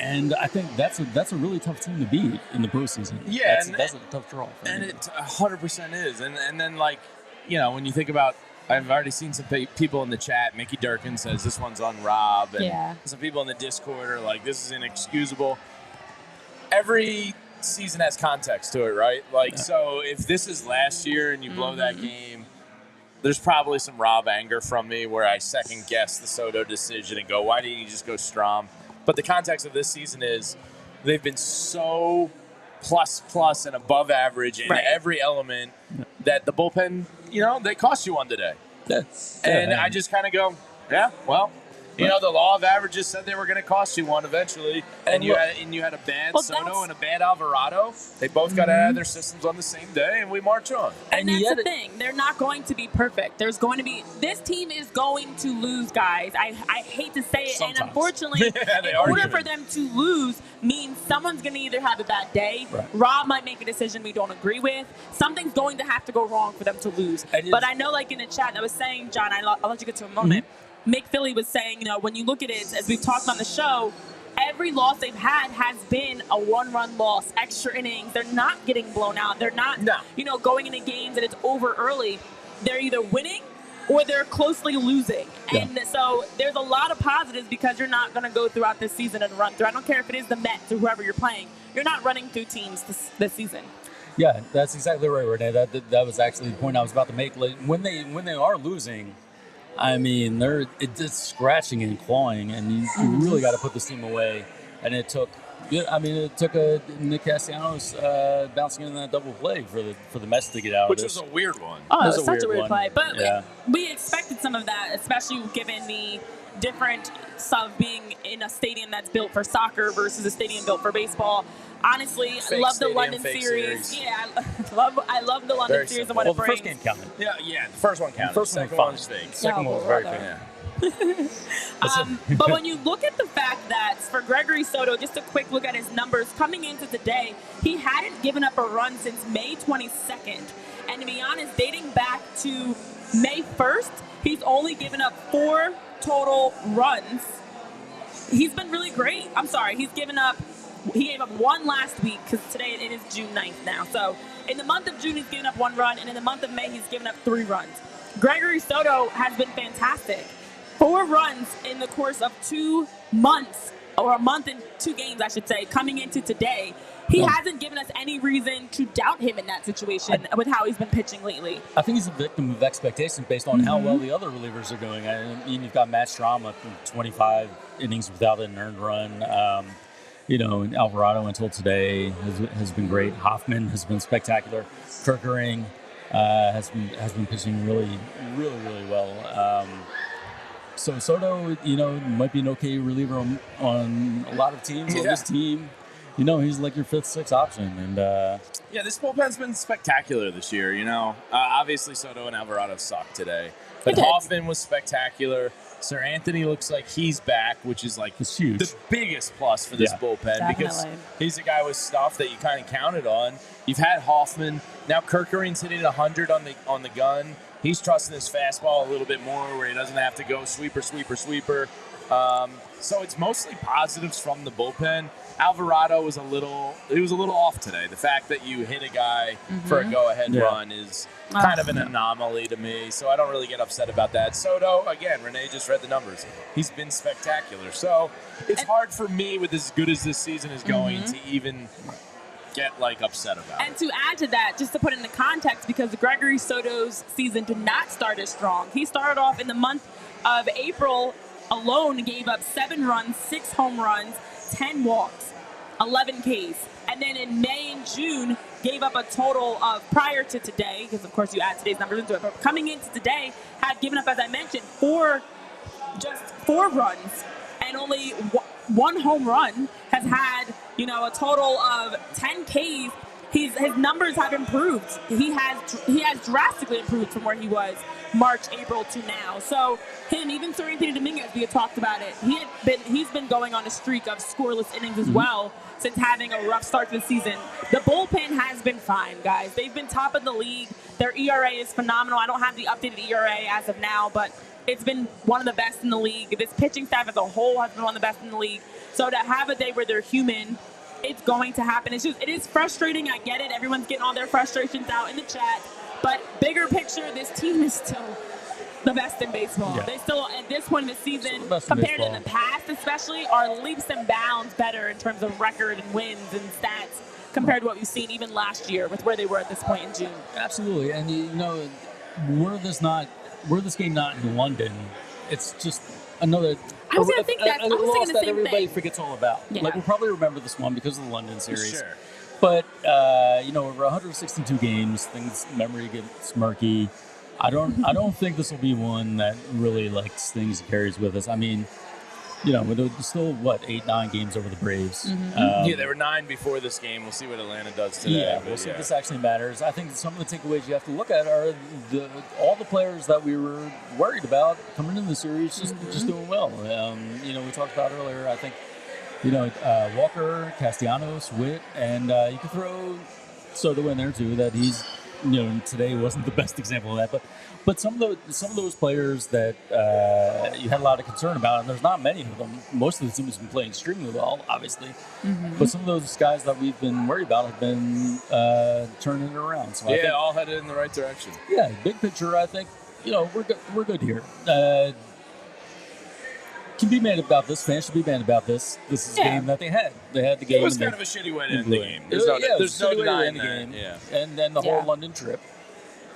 And I think that's a really tough team to beat in the postseason. Yeah, that's a tough draw. And it 100% is. And then, when you think about, I've already seen some people in the chat. Mickey Durkin says this one's on Rob. And some people in the Discord are like, this is inexcusable. Every season has context to it, right? So if this is last year and you blow that game, there's probably some Rob anger from me where I second guess the Soto decision and go, why didn't you just go Strom? But the context of this season is they've been so plus and above average in every element that the bullpen, they cost you one today. I just kind of go, the law of averages said they were going to cost you one eventually, and you had a bad Soto and a bad Alvarado. They both got out of their systems on the same day, and we march on. And that's the thing. They're not going to be perfect. This team is going to lose, guys. I hate to say it, Sometimes. And unfortunately, in order for them to lose means someone's going to either have a bad day, Rob might make a decision we don't agree with, something's going to have to go wrong for them to lose. But I know, in the chat, I was saying, John, I'll let you get to a moment, Mick Philly was saying, when you look at it, as we've talked on the show, every loss they've had has been a 1-run loss, extra innings. They're not getting blown out. They're not, going into games and it's over early. They're either winning or they're closely losing. And so there's a lot of positives because you're not going to go throughout this season and run through. I don't care if it is the Mets or whoever you're playing. You're not running through teams this season. Yeah, that's exactly right, Renee. That was actually the point I was about to make. When they are losing, I mean, it's scratching and clawing, and you really got to put this team away. And it took a Nick Castellanos bouncing in that double play for the Mets to get out. Which was a weird one. Oh, it was such a weird play. But yeah. we expected some of that, especially given the difference of being in a stadium that's built for soccer versus a stadium built for baseball. Honestly, I love the London series. Yeah, I love the London series and what it brings. The first game counted. Yeah, the first one counted. The first second one was fake. Second one was very fake. But when you look at the fact that for Gregory Soto, just a quick look at his numbers, coming into today, he hadn't given up a run since May 22nd. And to be honest, dating back to May 1st, he's only given up 4 total runs. He's been really great. I'm sorry, he gave up one last week because today it is June 9th now. So in the month of June, he's given up 1 run, and in the month of May, he's given up 3 runs. Gregory Soto has been fantastic. 4 runs in the course of 2 months, or a month and 2 games, I should say, coming into today. He hasn't given us any reason to doubt him in that situation with how he's been pitching lately. I think he's a victim of expectations based on how well the other relievers are doing. I mean, you've got Matt Strahm up in 25 innings without an earned run. And Alvarado until today has been great. Hoffman has been spectacular. Kirkering has been pitching really, really, really well. So Soto, might be an okay reliever on a lot of teams. On this team, he's like your 5th, 6th option. And this bullpen's been spectacular this year. Obviously Soto and Alvarado sucked today, but Hoffman was spectacular. Sir Anthony looks like he's back, which is like it's huge. The biggest plus for this bullpen because he's a guy with stuff that you kind of counted on. You've had Hoffman. Now Kirkering's hitting 100 on the gun. He's trusting his fastball a little bit more where he doesn't have to go sweeper. So it's mostly positives from the bullpen. Alvarado was a little off today. The fact that you hit a guy for a go-ahead run is kind of an anomaly to me, so I don't really get upset about that. Soto, again, Renee just read the numbers. He's been spectacular. So it's hard for me, with as good as this season is going, to even get upset about it. And to add to that, just to put it into context, because Gregory Soto's season did not start as strong. He started off in the month of April alone, gave up 7 runs, 6 home runs, 10 walks, 11 Ks. And then in May and June, gave up a total of, prior to today, because of course you add today's numbers into it, but coming into today, had given up, as I mentioned, 4 runs and only 1 home run, has had, a total of 10 Ks. His numbers have improved. He has drastically improved from where he was March, April to now. So him, even Sir Anthony Dominguez, we had talked about it. He's been going on a streak of scoreless innings as well since having a rough start to the season. The bullpen has been fine, guys. They've been top of the league. Their ERA is phenomenal. I don't have the updated ERA as of now, but it's been one of the best in the league. This pitching staff as a whole has been one of the best in the league. So to have a day where they're human, it's going to happen. It is frustrating. I get it. Everyone's getting all their frustrations out in the chat. But bigger picture, this team is still the best in baseball. Yeah. They still, at this point in the season, compared to the past especially, are leaps and bounds better in terms of record and wins and stats compared to what we've seen even last year with where they were at this point in June. Absolutely. And, were this game not in London, it's just another... I was going to think that. I was thinking the same thing. Everybody forgets all about. Yeah. We'll probably remember this one because of the London series. Sure. But, over 162 games, memory gets murky. I don't think this will be one that really stings and carries with us. I mean, there's still 8, 9 games over the Braves. There were 9 before this game. We'll see what Atlanta does today. Yeah, we'll see if this actually matters. I think some of the takeaways you have to look at are all the players that we were worried about coming into the series just doing well. We talked about earlier. I think Walker, Castellanos, Witt, and you could throw Soto in there too. That he's today wasn't the best example of that, but some of those players that you had a lot of concern about, and there's not many of them. Most of the team has been playing extremely well, obviously, but some of those guys that we've been worried about have been turning it around. So I think, all headed in the right direction. Yeah, big picture, I think we're good here. Can be mad about this. Fans should be mad about this. This is a game that they had. They had the game. It was kind of a shitty way to end the game. There's no denying the game. Yeah. And then the whole London trip.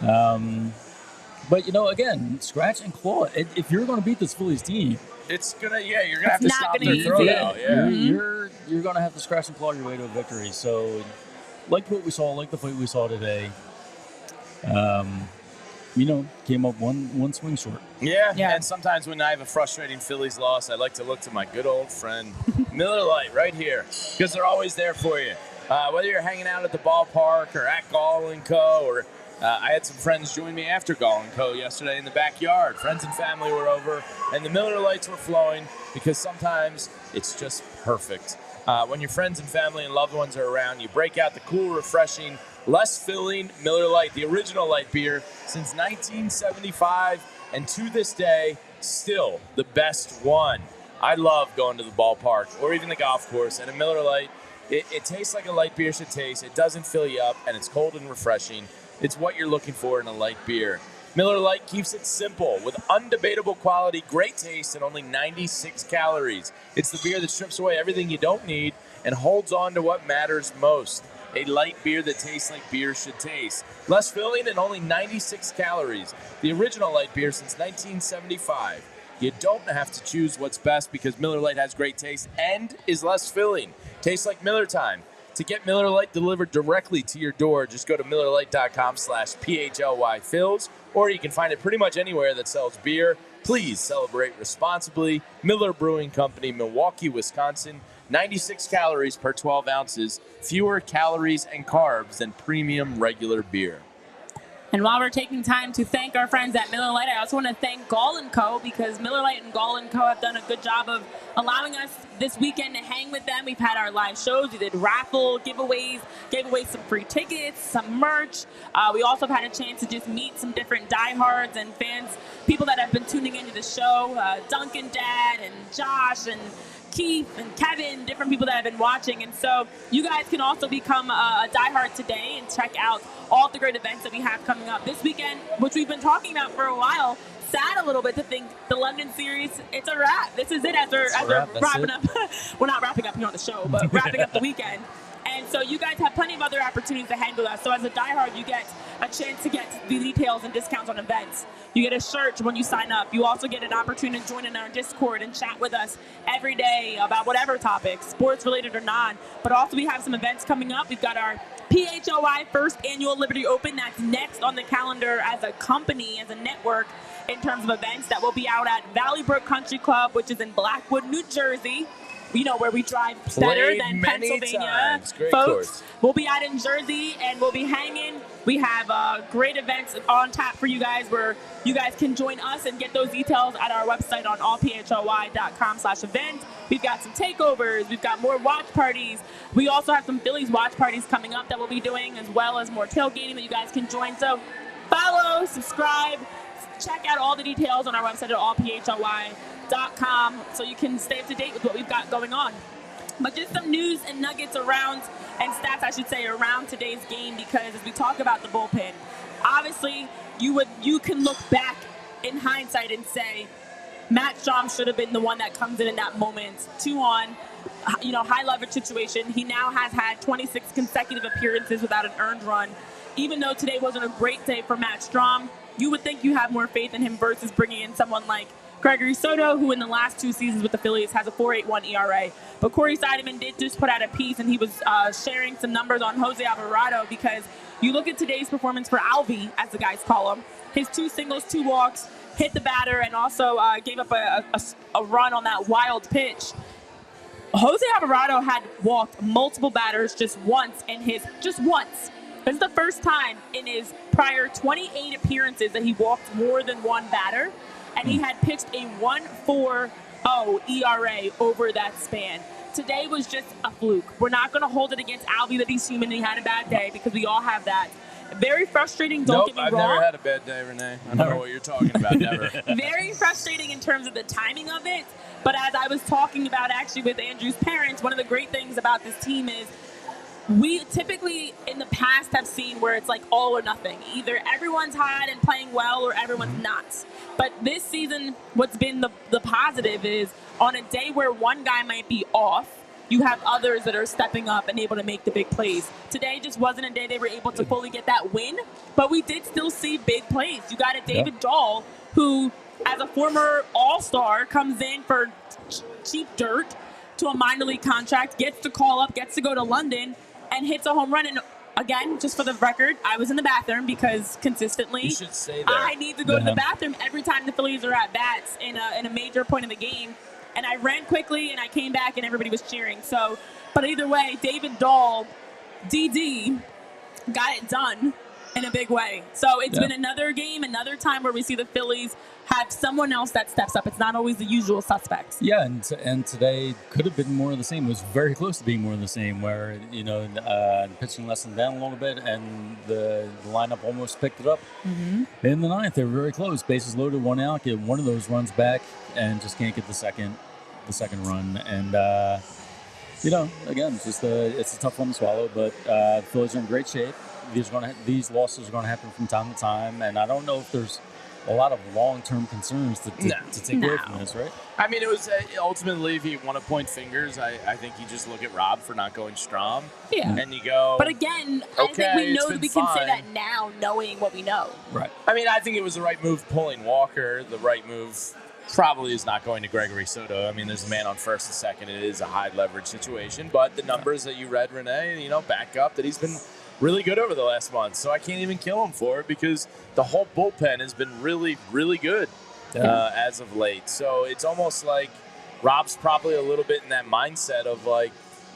But again, scratch and claw. If you're going to beat this Phillies team, it's gonna. Yeah, you're gonna have to stop their throw. Yeah. You're going to have to scratch and claw your way to a victory. So, like what we saw, like the fight we saw today. Came up one swing short. Yeah, and sometimes when I have a frustrating Phillies loss, I like to look to my good old friend Miller Lite right here, because they're always there for you. Whether you're hanging out at the ballpark or at Gall & Co., or I had some friends join me after Gall & Co. yesterday in the backyard. Friends and family were over, and the Miller Lights were flowing, because sometimes it's just perfect. When your friends and family and loved ones are around, you break out the cool, refreshing, less filling Miller Lite, the original light beer since 1975. and to this day, still the best one. I love going to the ballpark or even the golf course, and a Miller Lite, it tastes like a light beer should taste. It doesn't fill you up, and it's cold and refreshing. It's what you're looking for in a light beer. Miller Lite keeps it simple with undebatable quality, great taste, and only 96 calories. It's the beer that strips away everything you don't need and holds on to what matters most. A light beer that tastes like beer should taste. Less filling and only 96 calories. The original light beer since 1975. You don't have to choose what's best because Miller Lite has great taste and is less filling. Tastes like Miller time. To get Miller Lite delivered directly to your door, just go to MillerLite.com/PHLY Phillies, or you can find it pretty much anywhere that sells beer. Please celebrate responsibly. Miller Brewing Company, Milwaukee, Wisconsin. 96 calories per 12 ounces, fewer calories and carbs than premium regular beer. And while we're taking time to thank our friends at Miller Lite, I also want to thank Gall & Co. because Miller Lite and Gall & Co. have done a good job of allowing us this weekend to hang with them. We've had our live shows. We did raffle giveaways, gave away some free tickets, some merch. We also have had a chance to just meet some different diehards and fans, people that have been tuning into the show, Duncan Dad and Josh and Keith and Kevin, different people that have been watching. And so you guys can also become a diehard today and check out all the great events that we have coming up this weekend, which we've been talking about for a while. Sad a little bit to think the London series, it's a wrap. This is it as we're wrapping up. We're not wrapping up here on the show, but wrapping up the weekend. And so you guys have plenty of other opportunities to hang with us. So as a diehard, you get a chance to get the details and discounts on events. You get a shirt when you sign up. You also get an opportunity to join in our Discord and chat with us every day about whatever topics, sports related or non. But also we have some events coming up. We've got our PHLY first annual Liberty Open. That's next on the calendar as a company, as a network in terms of events that will be out at Valley Brook Country Club, which is in Blackwood, New Jersey. You know, where we drive better than Pennsylvania. Folks, we'll be out in Jersey and we'll be hanging. We have great events on tap for you guys where you guys can join us and get those details at our website on allphly.com/event. We've got some takeovers. We've got more watch parties. We also have some Phillies watch parties coming up that we'll be doing, as well as more tailgating that you guys can join. So follow, subscribe, check out all the details on our website at allphly.com so you can stay up to date with what we've got going on. But just some news and nuggets around, and stats I should say, around today's game, because as we talk about the bullpen, obviously you can look back in hindsight and say Matt Strom should have been the one that comes in that moment. 2-on, high leverage situation. He now has had 26 consecutive appearances without an earned run. Even though today wasn't a great day for Matt Strom, you would think you have more faith in him versus bringing in someone like Gregory Soto, who in the last 2 seasons with the Phillies has a 4.81 ERA. But Corey Seidemann did just put out a piece, and he was sharing some numbers on Jose Alvarado, because you look at today's performance for Alvy, as the guys call him. His 2 singles, 2 walks, hit the batter, and also gave up a run on that wild pitch. Jose Alvarado had walked multiple batters just once. This is the first time in his prior 28 appearances that he walked more than one batter. And he had pitched a 1.40 ERA over that span. Today was just a fluke. We're not going to hold it against Alvy that he's human and he had a bad day, because we all have that. Very frustrating, don't get me wrong. I've never had a bad day, Renee. I don't know what you're talking about, never. Very frustrating in terms of the timing of it. But as I was talking about actually with Andrew's parents, one of the great things about this team is we typically in the past have seen where it's like all or nothing. Either everyone's hot and playing well or everyone's not. But this season, what's been the positive is on a day where one guy might be off, you have others that are stepping up and able to make the big plays. Today just wasn't a day they were able to fully get that win, but we did still see big plays. You got a David Dahl who, as a former All-Star, comes in for cheap dirt to a minor league contract, gets to call up, gets to go to London, and hits a home run. And again, just for the record, I was in the bathroom because consistently I need to go to the bathroom every time the Phillies are at bats in a major point of the game. And I ran quickly and I came back and everybody was cheering. So, but either way, David Dahl, DD, got it done. in a big way. So it's been another game, another time where we see the Phillies have someone else that steps up. It's not always the usual suspects. Yeah, and today could have been more of the same. It was very close to being more of the same, where, the pitching lessened down a little bit, and the lineup almost picked it up. In the ninth, they were very close. Bases loaded, 1 out, get one of those runs back, and just can't get the second run. And, again, it's a tough one to swallow, but the Phillies are in great shape. These losses are going to happen from time to time, and I don't know if there's a lot of long-term concerns to take away from this, right? I mean, it was ultimately, if you want to point fingers, I think you just look at Rob for not going Strom. Yeah. And you go, but again, I think we know that we can say that now, knowing what we know. Right. I mean, I think it was the right move pulling Walker. The right move probably is not going to Gregory Soto. I mean, there's a man on first and second. It is a high-leverage situation. But the numbers that you read, Renee, back up that he's been really good over the last month. So I can't even kill him for it because the whole bullpen has been really, really good as of late. So it's almost like Rob's probably a little bit in that mindset of like,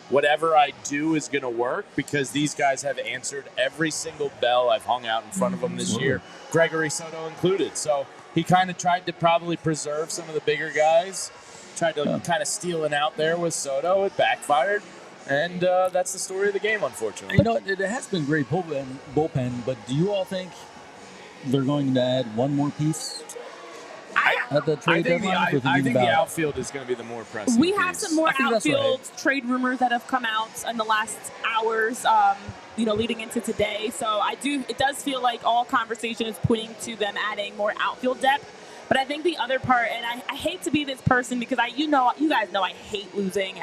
whatever I do is going to work because these guys have answered every single bell I've hung out in front of them this year, Gregory Soto included. So he kind of tried to probably preserve some of the bigger guys, tried to kind of steal it out there with Soto. It backfired. And that's the story of the game, unfortunately. It has been great bullpen, but do you all think they're going to add one more piece at the trade deadline? I think the outfield is going to be the more pressing We piece. have some more outfield trade rumors that have come out in the last hours, leading into today. So it does feel like all conversation is pointing to them adding more outfield depth. But I think the other part, and I hate to be this person because you guys know I hate losing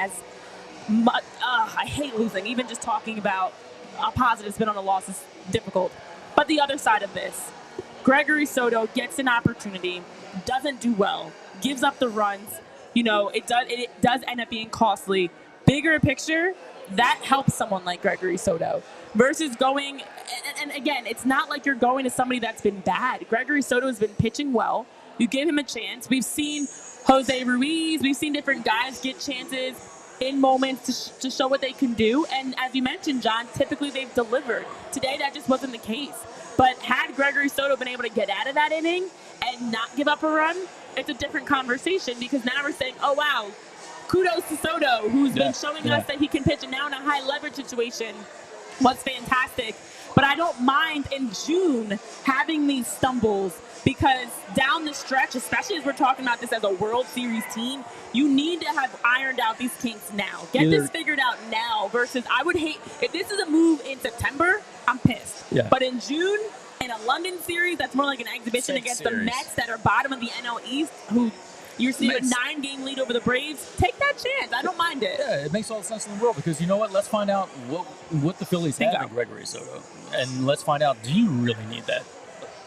I hate losing. Even just talking about a positive spin on a loss is difficult. But the other side of this, Gregory Soto gets an opportunity, doesn't do well, gives up the runs. It does end up being costly. Bigger picture, that helps someone like Gregory Soto versus going. And again, it's not like you're going to somebody that's been bad. Gregory Soto has been pitching well. You give him a chance. We've seen Jose Ruiz. We've seen different guys get chances in moments to show what they can do. And as you mentioned, John, typically they've delivered. Today, that just wasn't the case. But had Gregory Soto been able to get out of that inning and not give up a run, it's a different conversation because now we're saying, oh, wow, kudos to Soto, who's been showing us that he can pitch, and now in a high leverage situation was fantastic. But I don't mind in June having these stumbles because down the stretch, especially as we're talking about this as a World Series team, you need to have ironed out these kinks now. Get this figured out now versus I would hate if this is a move in September, I'm pissed. Yeah. But in June, in a London series, that's more like an exhibition against the Mets that are bottom of the NL East, who you're seeing a 9-game lead over the Braves. Take that chance. I don't mind it. Yeah, it makes all the sense in the world because you know what? Let's find out what the Phillies have in Gregory Soto. And let's find out, do you really need that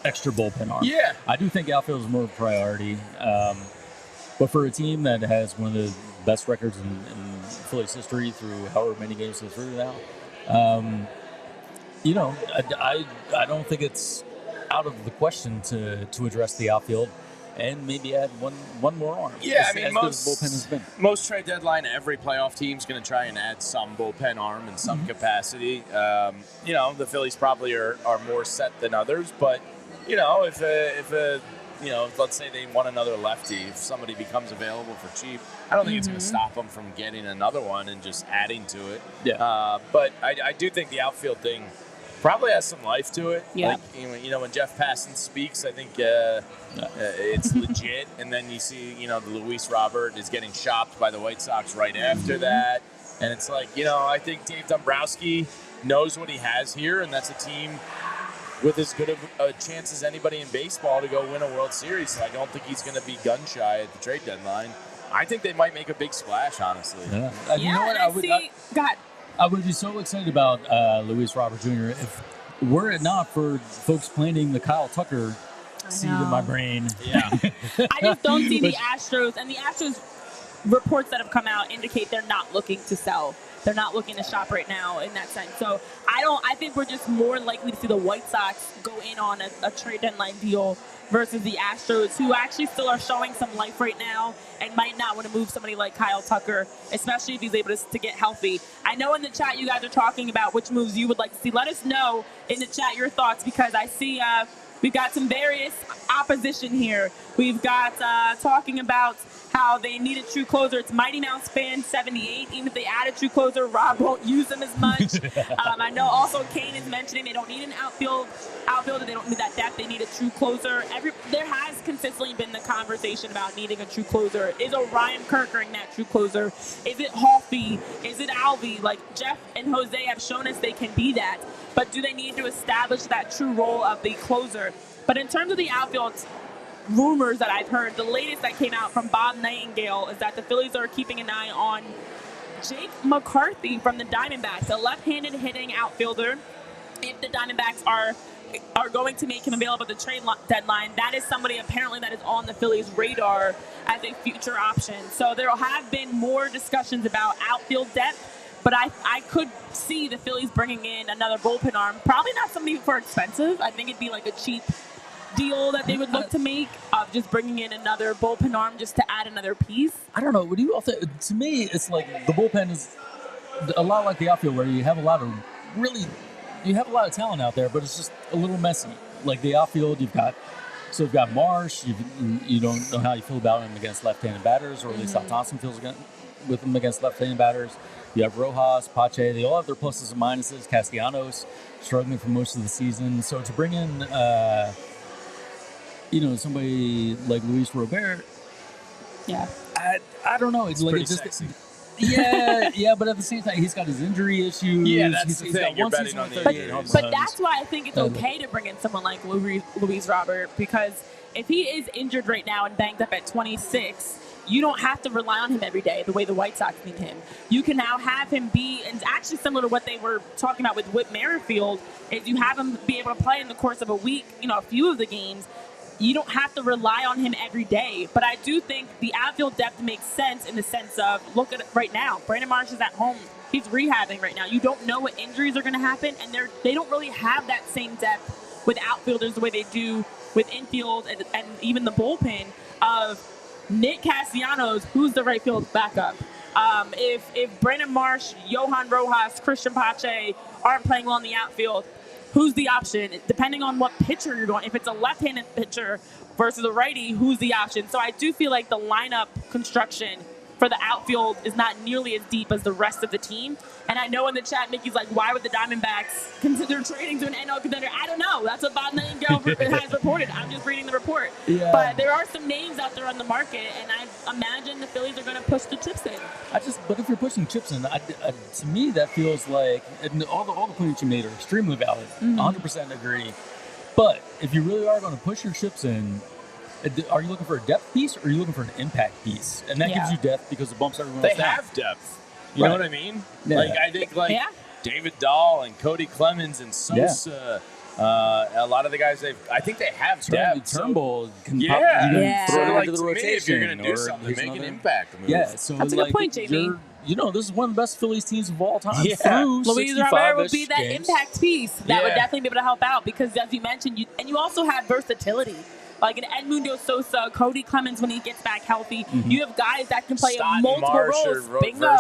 extra bullpen arm? Yeah. I do think outfield is more of a priority. But for a team that has one of the best records in Phillies history through however many games they're through now, I don't think it's out of the question to address the outfield and maybe add one more arm. Yeah, most trade deadline, every playoff team's going to try and add some bullpen arm in some capacity. The Phillies probably are more set than others, but if let's say they want another lefty, if somebody becomes available for cheap, I don't think it's going to stop them from getting another one and just adding to it. Yeah. But I do think the outfield thing probably has some life to it. Yeah. Like, when Jeff Passan speaks, I think it's legit. And then you see, the Luis Robert is getting shopped by the White Sox right after that. And it's like, I think Dave Dombrowski knows what he has here, and that's a team with as good of a chance as anybody in baseball to go win a World Series. So I don't think he's going to be gun-shy at the trade deadline. I think they might make a big splash, honestly. Yeah. You know what? I would be so excited about Luis Robert Jr. if were it not for folks planting the Kyle Tucker seed in my brain. Yeah. I just don't see the Astros, and the Astros reports that have come out indicate they're not looking to sell. They're not looking to shop right now in that sense. So I think we're just more likely to see the White Sox go in on a trade deadline deal versus the Astros, who actually still are showing some life right now and might not want to move somebody like Kyle Tucker, especially if he's able to get healthy. I know in the chat you guys are talking about which moves you would like to see. Let us know in the chat your thoughts, because I see we've got some various opposition here. We've got talking about how they need a true closer. It's Mighty Mouse Fan 78. Even if they add a true closer, Rob won't use them as much. I know also Kane is mentioning they don't need an outfielder. They don't need that depth. They need a true closer. There has consistently been the conversation about needing a true closer. Is Orion Kirkering that true closer? Is it Hoffy? Is it Alvey? Like Jeff and Jose have shown us they can be that. But do they need to establish that true role of the closer? But in terms of the outfield rumors that I've heard, the latest that came out from Bob Nightingale is that the Phillies are keeping an eye on Jake McCarthy from the Diamondbacks, a left-handed hitting outfielder. If the Diamondbacks are going to make him available at the trade deadline, that is somebody apparently that is on the Phillies' radar as a future option. So there have been more discussions about outfield depth, but I could see the Phillies bringing in another bullpen arm. Probably not somebody for expensive. I think it'd be like a cheap deal that they would look to make of just bringing in another bullpen arm just to add another piece. I don't know. Would you also? To me, it's like the bullpen is a lot like the outfield, where you have a lot of talent out there, but it's just a little messy. Like the outfield, you've got Marsh. You don't know how you feel about him against left-handed batters, or at least how Thompson feels with him against left-handed batters. You have Rojas, Pache. They all have their pluses and minuses. Castellanos struggling for most of the season. So to bring in somebody like Luis Robert, I don't know. It's like it's just sexy. Yeah, but at the same time, he's got his injury issues. Yeah, that's the thing. You're betting on the injury. But that's why I think it's okay to bring in someone like Luis Robert, because if he is injured right now and banged up at 26, you don't have to rely on him every day the way the White Sox need him. You can now have him be, and actually similar to what they were talking about with Whit Merrifield, is you have him be able to play in the course of a week, a few of the games. You don't have to rely on him every day. But I do think the outfield depth makes sense in the sense of, look at it right now. Brandon Marsh is at home. He's rehabbing right now. You don't know what injuries are going to happen, and they don't really have that same depth with outfielders the way they do with infield and even the bullpen of Nick Castellanos, who's the right field backup. If Brandon Marsh, Johan Rojas, Christian Pache aren't playing well in the outfield, who's the option? Depending on what pitcher you're going. If it's a left-handed pitcher versus a righty, who's the option? So I do feel like the lineup construction for the outfield is not nearly as deep as the rest of the team. And I know in the chat, Mickey's like, why would the Diamondbacks consider trading to an NL contender? I don't know. That's what Bob Nightingale has reported. I'm just reading the report. Yeah. But there are some names out there on the market, and I imagine the Phillies are going to push the chips in. But if you're pushing chips in, to me that feels like, and all the points you made are extremely valid. 100% agree. But if you really are going to push your chips in, are you looking for a depth piece, or are you looking for an impact piece? And that gives you depth because it bumps everyone else down. They have depth. You know what I mean? Yeah. Like, I think, David Dahl and Cody Clemens and Sosa, a lot of the guys, I think they have depth. Turnbull can throw into the rotation. If you're going to do something, make an impact move. Yeah, so that's a good point, JB. This is one of the best Phillies teams of all time. Yeah. Luis Robert would be that impact piece that would definitely be able to help out, because, as you mentioned, you also have versatility. Like an Edmundo Sosa, Cody Clemens when he gets back healthy. You have guys that can play in multiple roles. Bingo.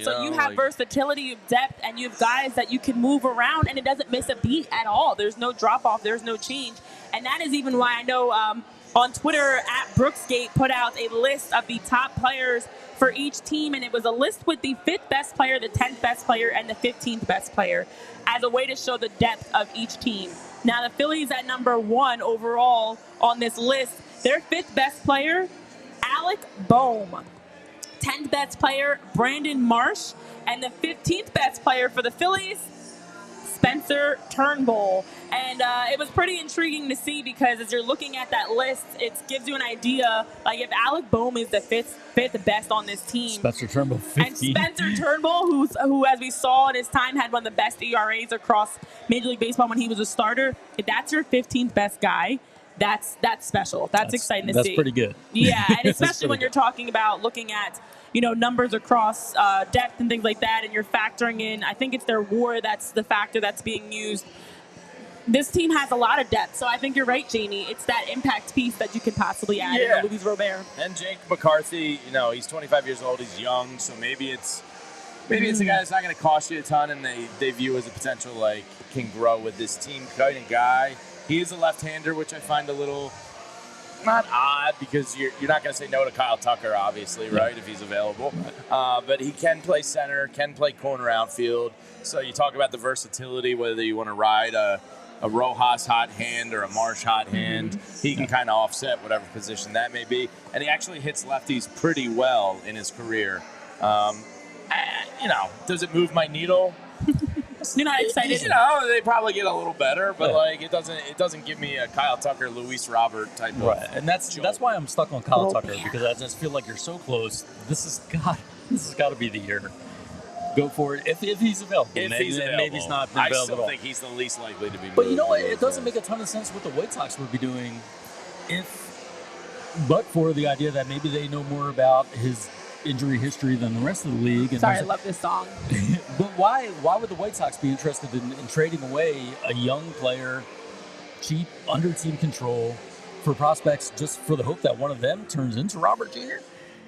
So you have versatility of depth, and you have guys that you can move around, and it doesn't miss a beat at all. There's no drop-off. There's no change. And that is even why I know on Twitter, @Brooksgate put out a list of the top players for each team, and it was a list with the 5th best player, the 10th best player, and the 15th best player as a way to show the depth of each team. Now, the Phillies at number 1 overall on this list, their 5th best player, Alec Boehm. 10th best player, Brandon Marsh. And the 15th best player for the Phillies, Spencer Turnbull. And it was pretty intriguing to see, because as you're looking at that list, it gives you an idea, like if Alec Boehm is the fifth best on this team. Spencer Turnbull, 15. And Spencer Turnbull, who, as we saw in his time, had one of the best ERAs across Major League Baseball when he was a starter. If that's your 15th best guy, that's special. That's exciting to see. That's pretty good. Yeah, and especially when you're talking about looking at, numbers across depth and things like that, and you're factoring in, I think it's their WAR that's the factor that's being used. This team has a lot of depth, so I think you're right, Jamie. It's that impact piece that you could possibly add in Luis Robert. And Jake McCarthy, he's 25 years old. He's young, so maybe it's a guy that's not going to cost you a ton, and they view as a potential can grow with this team kind of guy. He is a left-hander, which I find a little not odd because you're not going to say no to Kyle Tucker, obviously, right, if he's available. But he can play center, can play corner outfield. So you talk about the versatility, whether you want to ride a Rojas hot hand or a Marsh hot hand. He can kind of offset whatever position that may be. And he actually hits lefties pretty well in his career. Does it move my needle? You're not excited? They probably get a little better, but it doesn't give me a Kyle Tucker, Luis Robert type of. And that's why I'm stuck on Kyle Tucker, because I just feel like you're so close. This has got to be the year. Go for it if he's available. Maybe he's not available. I still think he's the least likely to be moved. But you know what? It doesn't make a ton of sense what the White Sox would be doing but for the idea that maybe they know more about his injury history than the rest of the league. And sorry, I love this song. But why would the White Sox be interested in trading away a young player, cheap, under team control, for prospects just for the hope that one of them turns into Robert Jr.?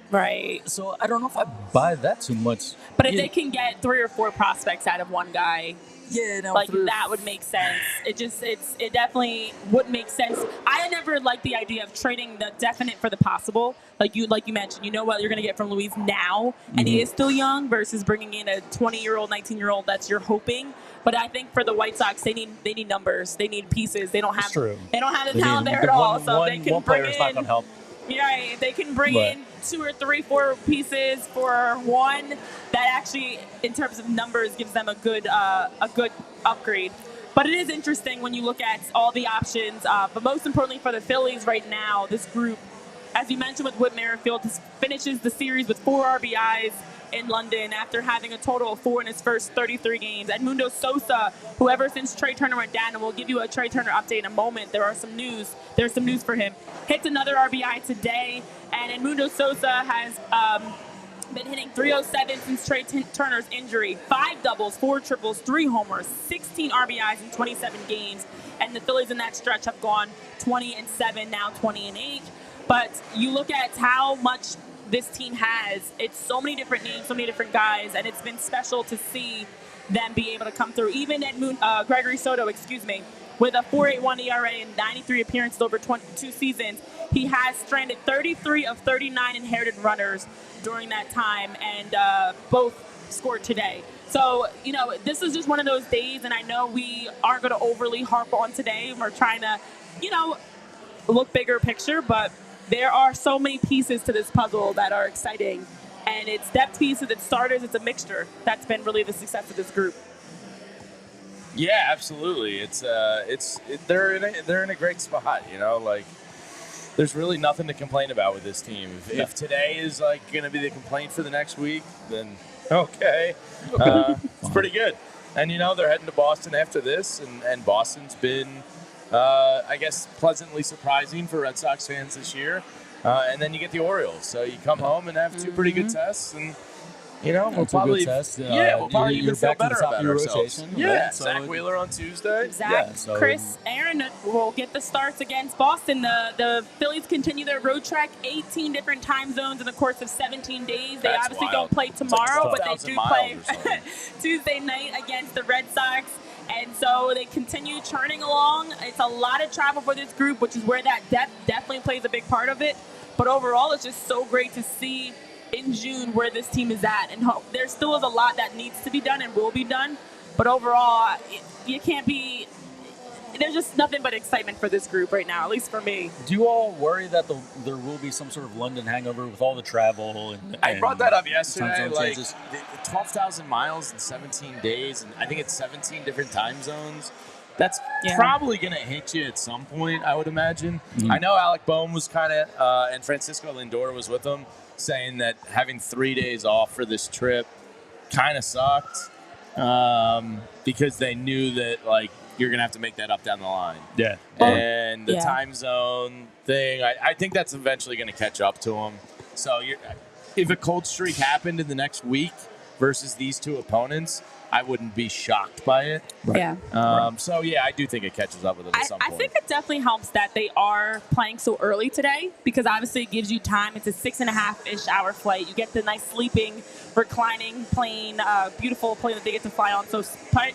Right. So I don't know if I buy that too much. But if they can get 3 or 4 prospects out of one guy, that would make sense. It definitely would make sense. I never liked the idea of trading the definite for the possible. Like you mentioned, you know what you're going to get from Luis now, and he is still young, versus bringing in a 20-year-old, 19-year-old that's you're hoping. But I think for the White Sox, they need numbers, they need pieces. They don't have the talent there at all. So they can bring in. Not going to help. Yeah, they can bring in 2 or 3, 4 pieces for one that actually, in terms of numbers, gives them a good upgrade. But it is interesting when you look at all the options. But most importantly for the Phillies right now, this group, as you mentioned with Whit Merrifield, finishes the series with 4 RBIs in London after having a total of 4 in his first 33 games. Edmundo Sosa, who ever since Trey Turner went down, and we'll give you a Trey Turner update in a moment, there's some news for him, hits another RBI today, and Edmundo Sosa has been hitting .307 since Trey Turner's injury. 5 doubles, 4 triples, 3 homers, 16 RBIs in 27 games, and the Phillies in that stretch have gone 20-7, now 20-8. But you look at how much this team has, it's so many different names, so many different guys, and it's been special to see them be able to come through. Even Gregory Soto, with a 4.81 ERA and 93 appearances over 22 seasons, he has stranded 33 of 39 inherited runners during that time, and both scored today. So, this is just one of those days, and I know we aren't going to overly harp on today. We're trying to, look bigger picture, but there are so many pieces to this puzzle that are exciting, and it's depth pieces, it's starters, it's a mixture. That's been really the success of this group. Yeah, absolutely. They're in a great spot. There's really nothing to complain about with this team. If today is going to be the complaint for the next week, then okay, it's pretty good. And they're heading to Boston after this, and Boston's been, I guess, pleasantly surprising for Red Sox fans this year. And then you get the Orioles. So you come home and have 2 pretty good tests, and we'll probably even feel better about ourselves. Yeah, so Zach Wheeler on Tuesday. Chris, Aaron will get the starts against Boston. The Phillies continue their road trek, 18 different time zones in the course of 17 days. They obviously don't play tomorrow, but they do play Tuesday night against the Red Sox. And so they continue churning along. It's a lot of travel for this group, which is where that depth definitely plays a big part of it. But overall, it's just so great to see in June where this team is at. And there still is a lot that needs to be done and will be done. But overall, you can't be – there's just nothing but excitement for this group right now, at least for me. Do you all worry that there will be some sort of London hangover with all the travel? I brought that up yesterday. 12,000 miles in 17 days, and I think it's 17 different time zones. That's probably going to hit you at some point, I would imagine. Mm-hmm. I know Alec Boehm was kind of and Francisco Lindor was with them, saying that having 3 days off for this trip kind of sucked because they knew that, you're going to have to make that up down the line. Yeah. And the Yeah. time zone thing, I think that's eventually going to catch up to him. So if a cold streak happened in the next week versus these two opponents, I wouldn't be shocked by it. Yeah. So, yeah, I do think it catches up with them at some point. I think it definitely helps that they are playing so early today because obviously it gives you time. It's a 6.5-ish hour flight. You get the nice sleeping, reclining plane, beautiful plane that they get to fly on. So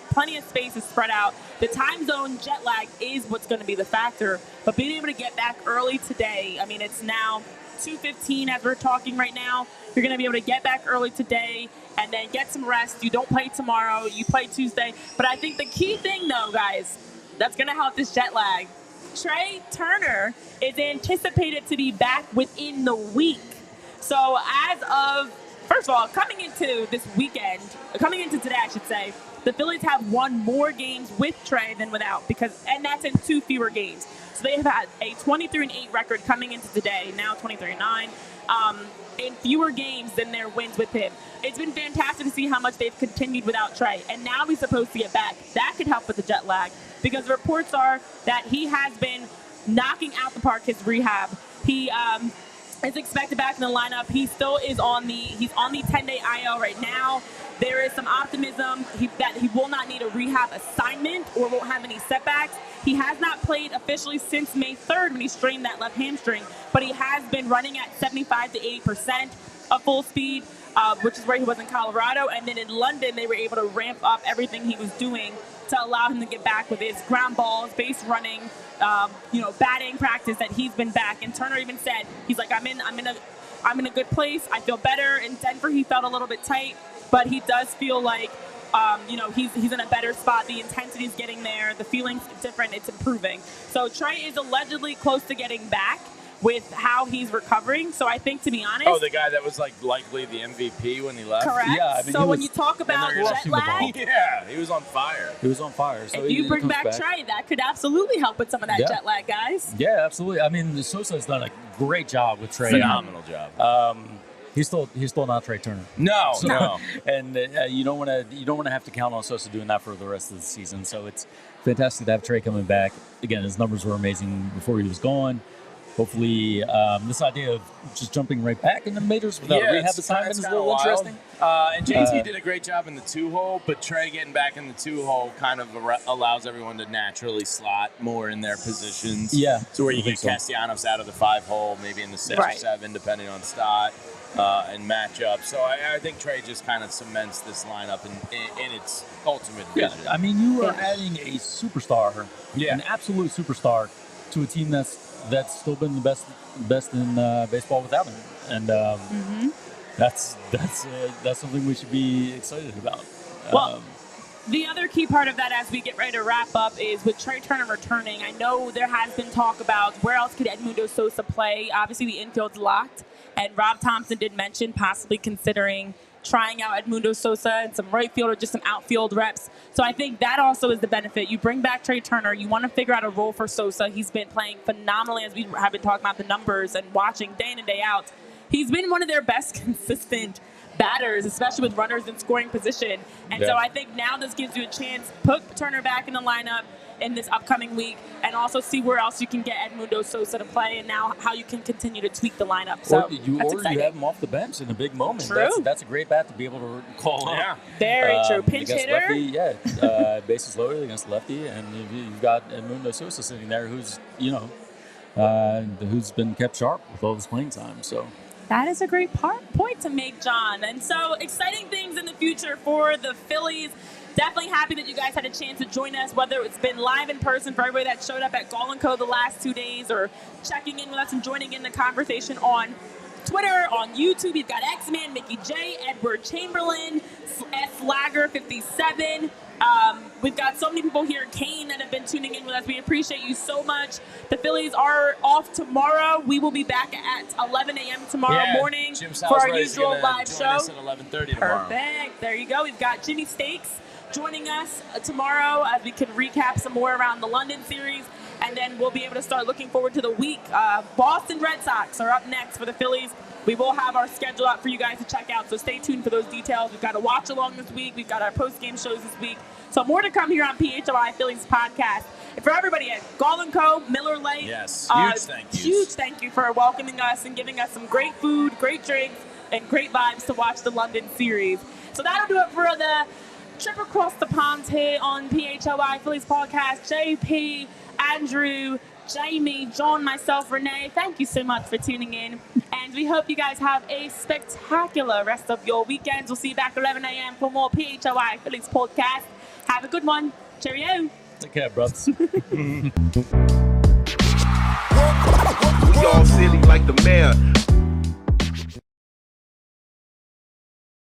plenty of space is spread out. The time zone jet lag is what's going to be the factor. But being able to get back early today, I mean, it's now 2:15 as we're talking right now. You're going to be able to get back early today and then get some rest. You don't play tomorrow. You play Tuesday. But I think the key thing, though, guys, that's going to help this jet lag, Trey Turner is anticipated to be back within the week. So as of, first of all, coming into today, I should say, the Phillies have won more games with Trey than without, and that's in 2 fewer games. So they have had a 23-8 record coming into today, now 23-9, in fewer games than their wins with him. It's been fantastic to see how much they've continued without Trey, and now he's supposed to get back. That could help with the jet lag because reports are that he has been knocking out the park his rehab. He is expected back in the lineup. He still is on the 10-day IL right now. There is some optimism that he will not need a rehab assignment or won't have any setbacks. He has not played officially since May 3rd when he strained that left hamstring, but he has been running at 75 to 80% of full speed, which is where he was in Colorado. And then in London, they were able to ramp up everything he was doing to allow him to get back with his ground balls, base running, batting practice. That he's been back. And Turner even said he's like, I'm in a good place. I feel better. In Denver, he felt a little bit tight, but he does feel like he's in a better spot. The intensity's getting there. The feeling's different. It's improving. So Trey is allegedly close to getting back with how he's recovering. So I think, to be honest... Oh, the guy that was likely the MVP when he left? Correct. Yeah, I mean, so when you talk about jet lag... Yeah, he was on fire. He was on fire. So if you bring back Trey, that could absolutely help with some of that jet lag, guys. Yeah, absolutely. I mean, Sosa's done a great job with Trey. Phenomenal job. He's still not Trey Turner. No. And you don't want to have to count on Sosa doing that for the rest of the season. So it's fantastic to have Trey coming back. Again, his numbers were amazing before he was gone. Hopefully, this idea of just jumping right back in the majors without a rehab assignment is a little interesting. And JT did a great job in the 2-hole, but Trey getting back in the 2-hole kind of allows everyone to naturally slot more in their positions. Yeah. So where you get Castellanos out of the 5-hole, maybe in the 6 or 7, depending on Stott and matchup. So I think Trey just kind of cements this lineup in its ultimate vision. Yeah. I mean, you are adding a superstar, an absolute superstar, to a team that's still been the best in baseball without him, and that's something we should be excited about. Well, the other key part of that, as we get ready to wrap up, is with Trey Turner returning. I know there has been talk about where else could Edmundo Sosa play. Obviously, the infield's locked, and Rob Thompson did mention possibly considering trying out Edmundo Sosa and some right field or just some outfield reps. So I think that also is the benefit. You bring back Trey Turner. You want to figure out a role for Sosa. He's been playing phenomenally, as we have been talking about the numbers and watching day in and day out. He's been one of their best consistent batters, especially with runners in scoring position. And so I think now this gives you a chance to put Turner back in the lineup in this upcoming week and also see where else you can get Edmundo Sosa to play and now how you can continue to tweak the lineup. So you have him off the bench in a big moment. True. That's a great bat to be able to call up. Yeah. Very true. Pinch hitter. Lefty, bases loaded against lefty, and you've got Edmundo Sosa sitting there who's been kept sharp with all this playing time. So that is a great point to make, John. And so exciting things in the future for the Phillies. Definitely happy that you guys had a chance to join us, whether it's been live in person for everybody that showed up at Gall & Co. the last 2 days or checking in with us and joining in the conversation on Twitter, on YouTube. You've got X-Man, Mickey J, Edward Chamberlain, S. Lager 57. We've got so many people here, Kane, that have been tuning in with us. We appreciate you so much. The Phillies are off tomorrow. We will be back at 11 a.m. tomorrow morning for our usual live show. Us at 11:30 tomorrow. Perfect. There you go. We've got Jimmy Stakes joining us tomorrow as we can recap some more around the London series. And then we'll be able to start looking forward to the week. Boston Red Sox are up next for the Phillies. We will have our schedule up for you guys to check out, so stay tuned for those details. We've got a watch along this week. We've got our post-game shows this week. So more to come here on PHLY Phillies podcast. And for everybody at Gall & Co., Miller Lite, yes, huge thank you for welcoming us and giving us some great food, great drinks, and great vibes to watch the London series. So that'll do it for the trip across the pond here on PHLY Phillies podcast. JP, Andrew, Jamie, John, myself, Renee, thank you so much for tuning in. And we hope you guys have a spectacular rest of your weekends. We'll see you back at 11 a.m. for more PHLY Phillies podcast. Have a good one. Cheerio. Take care, brothers. We all silly like the mayor.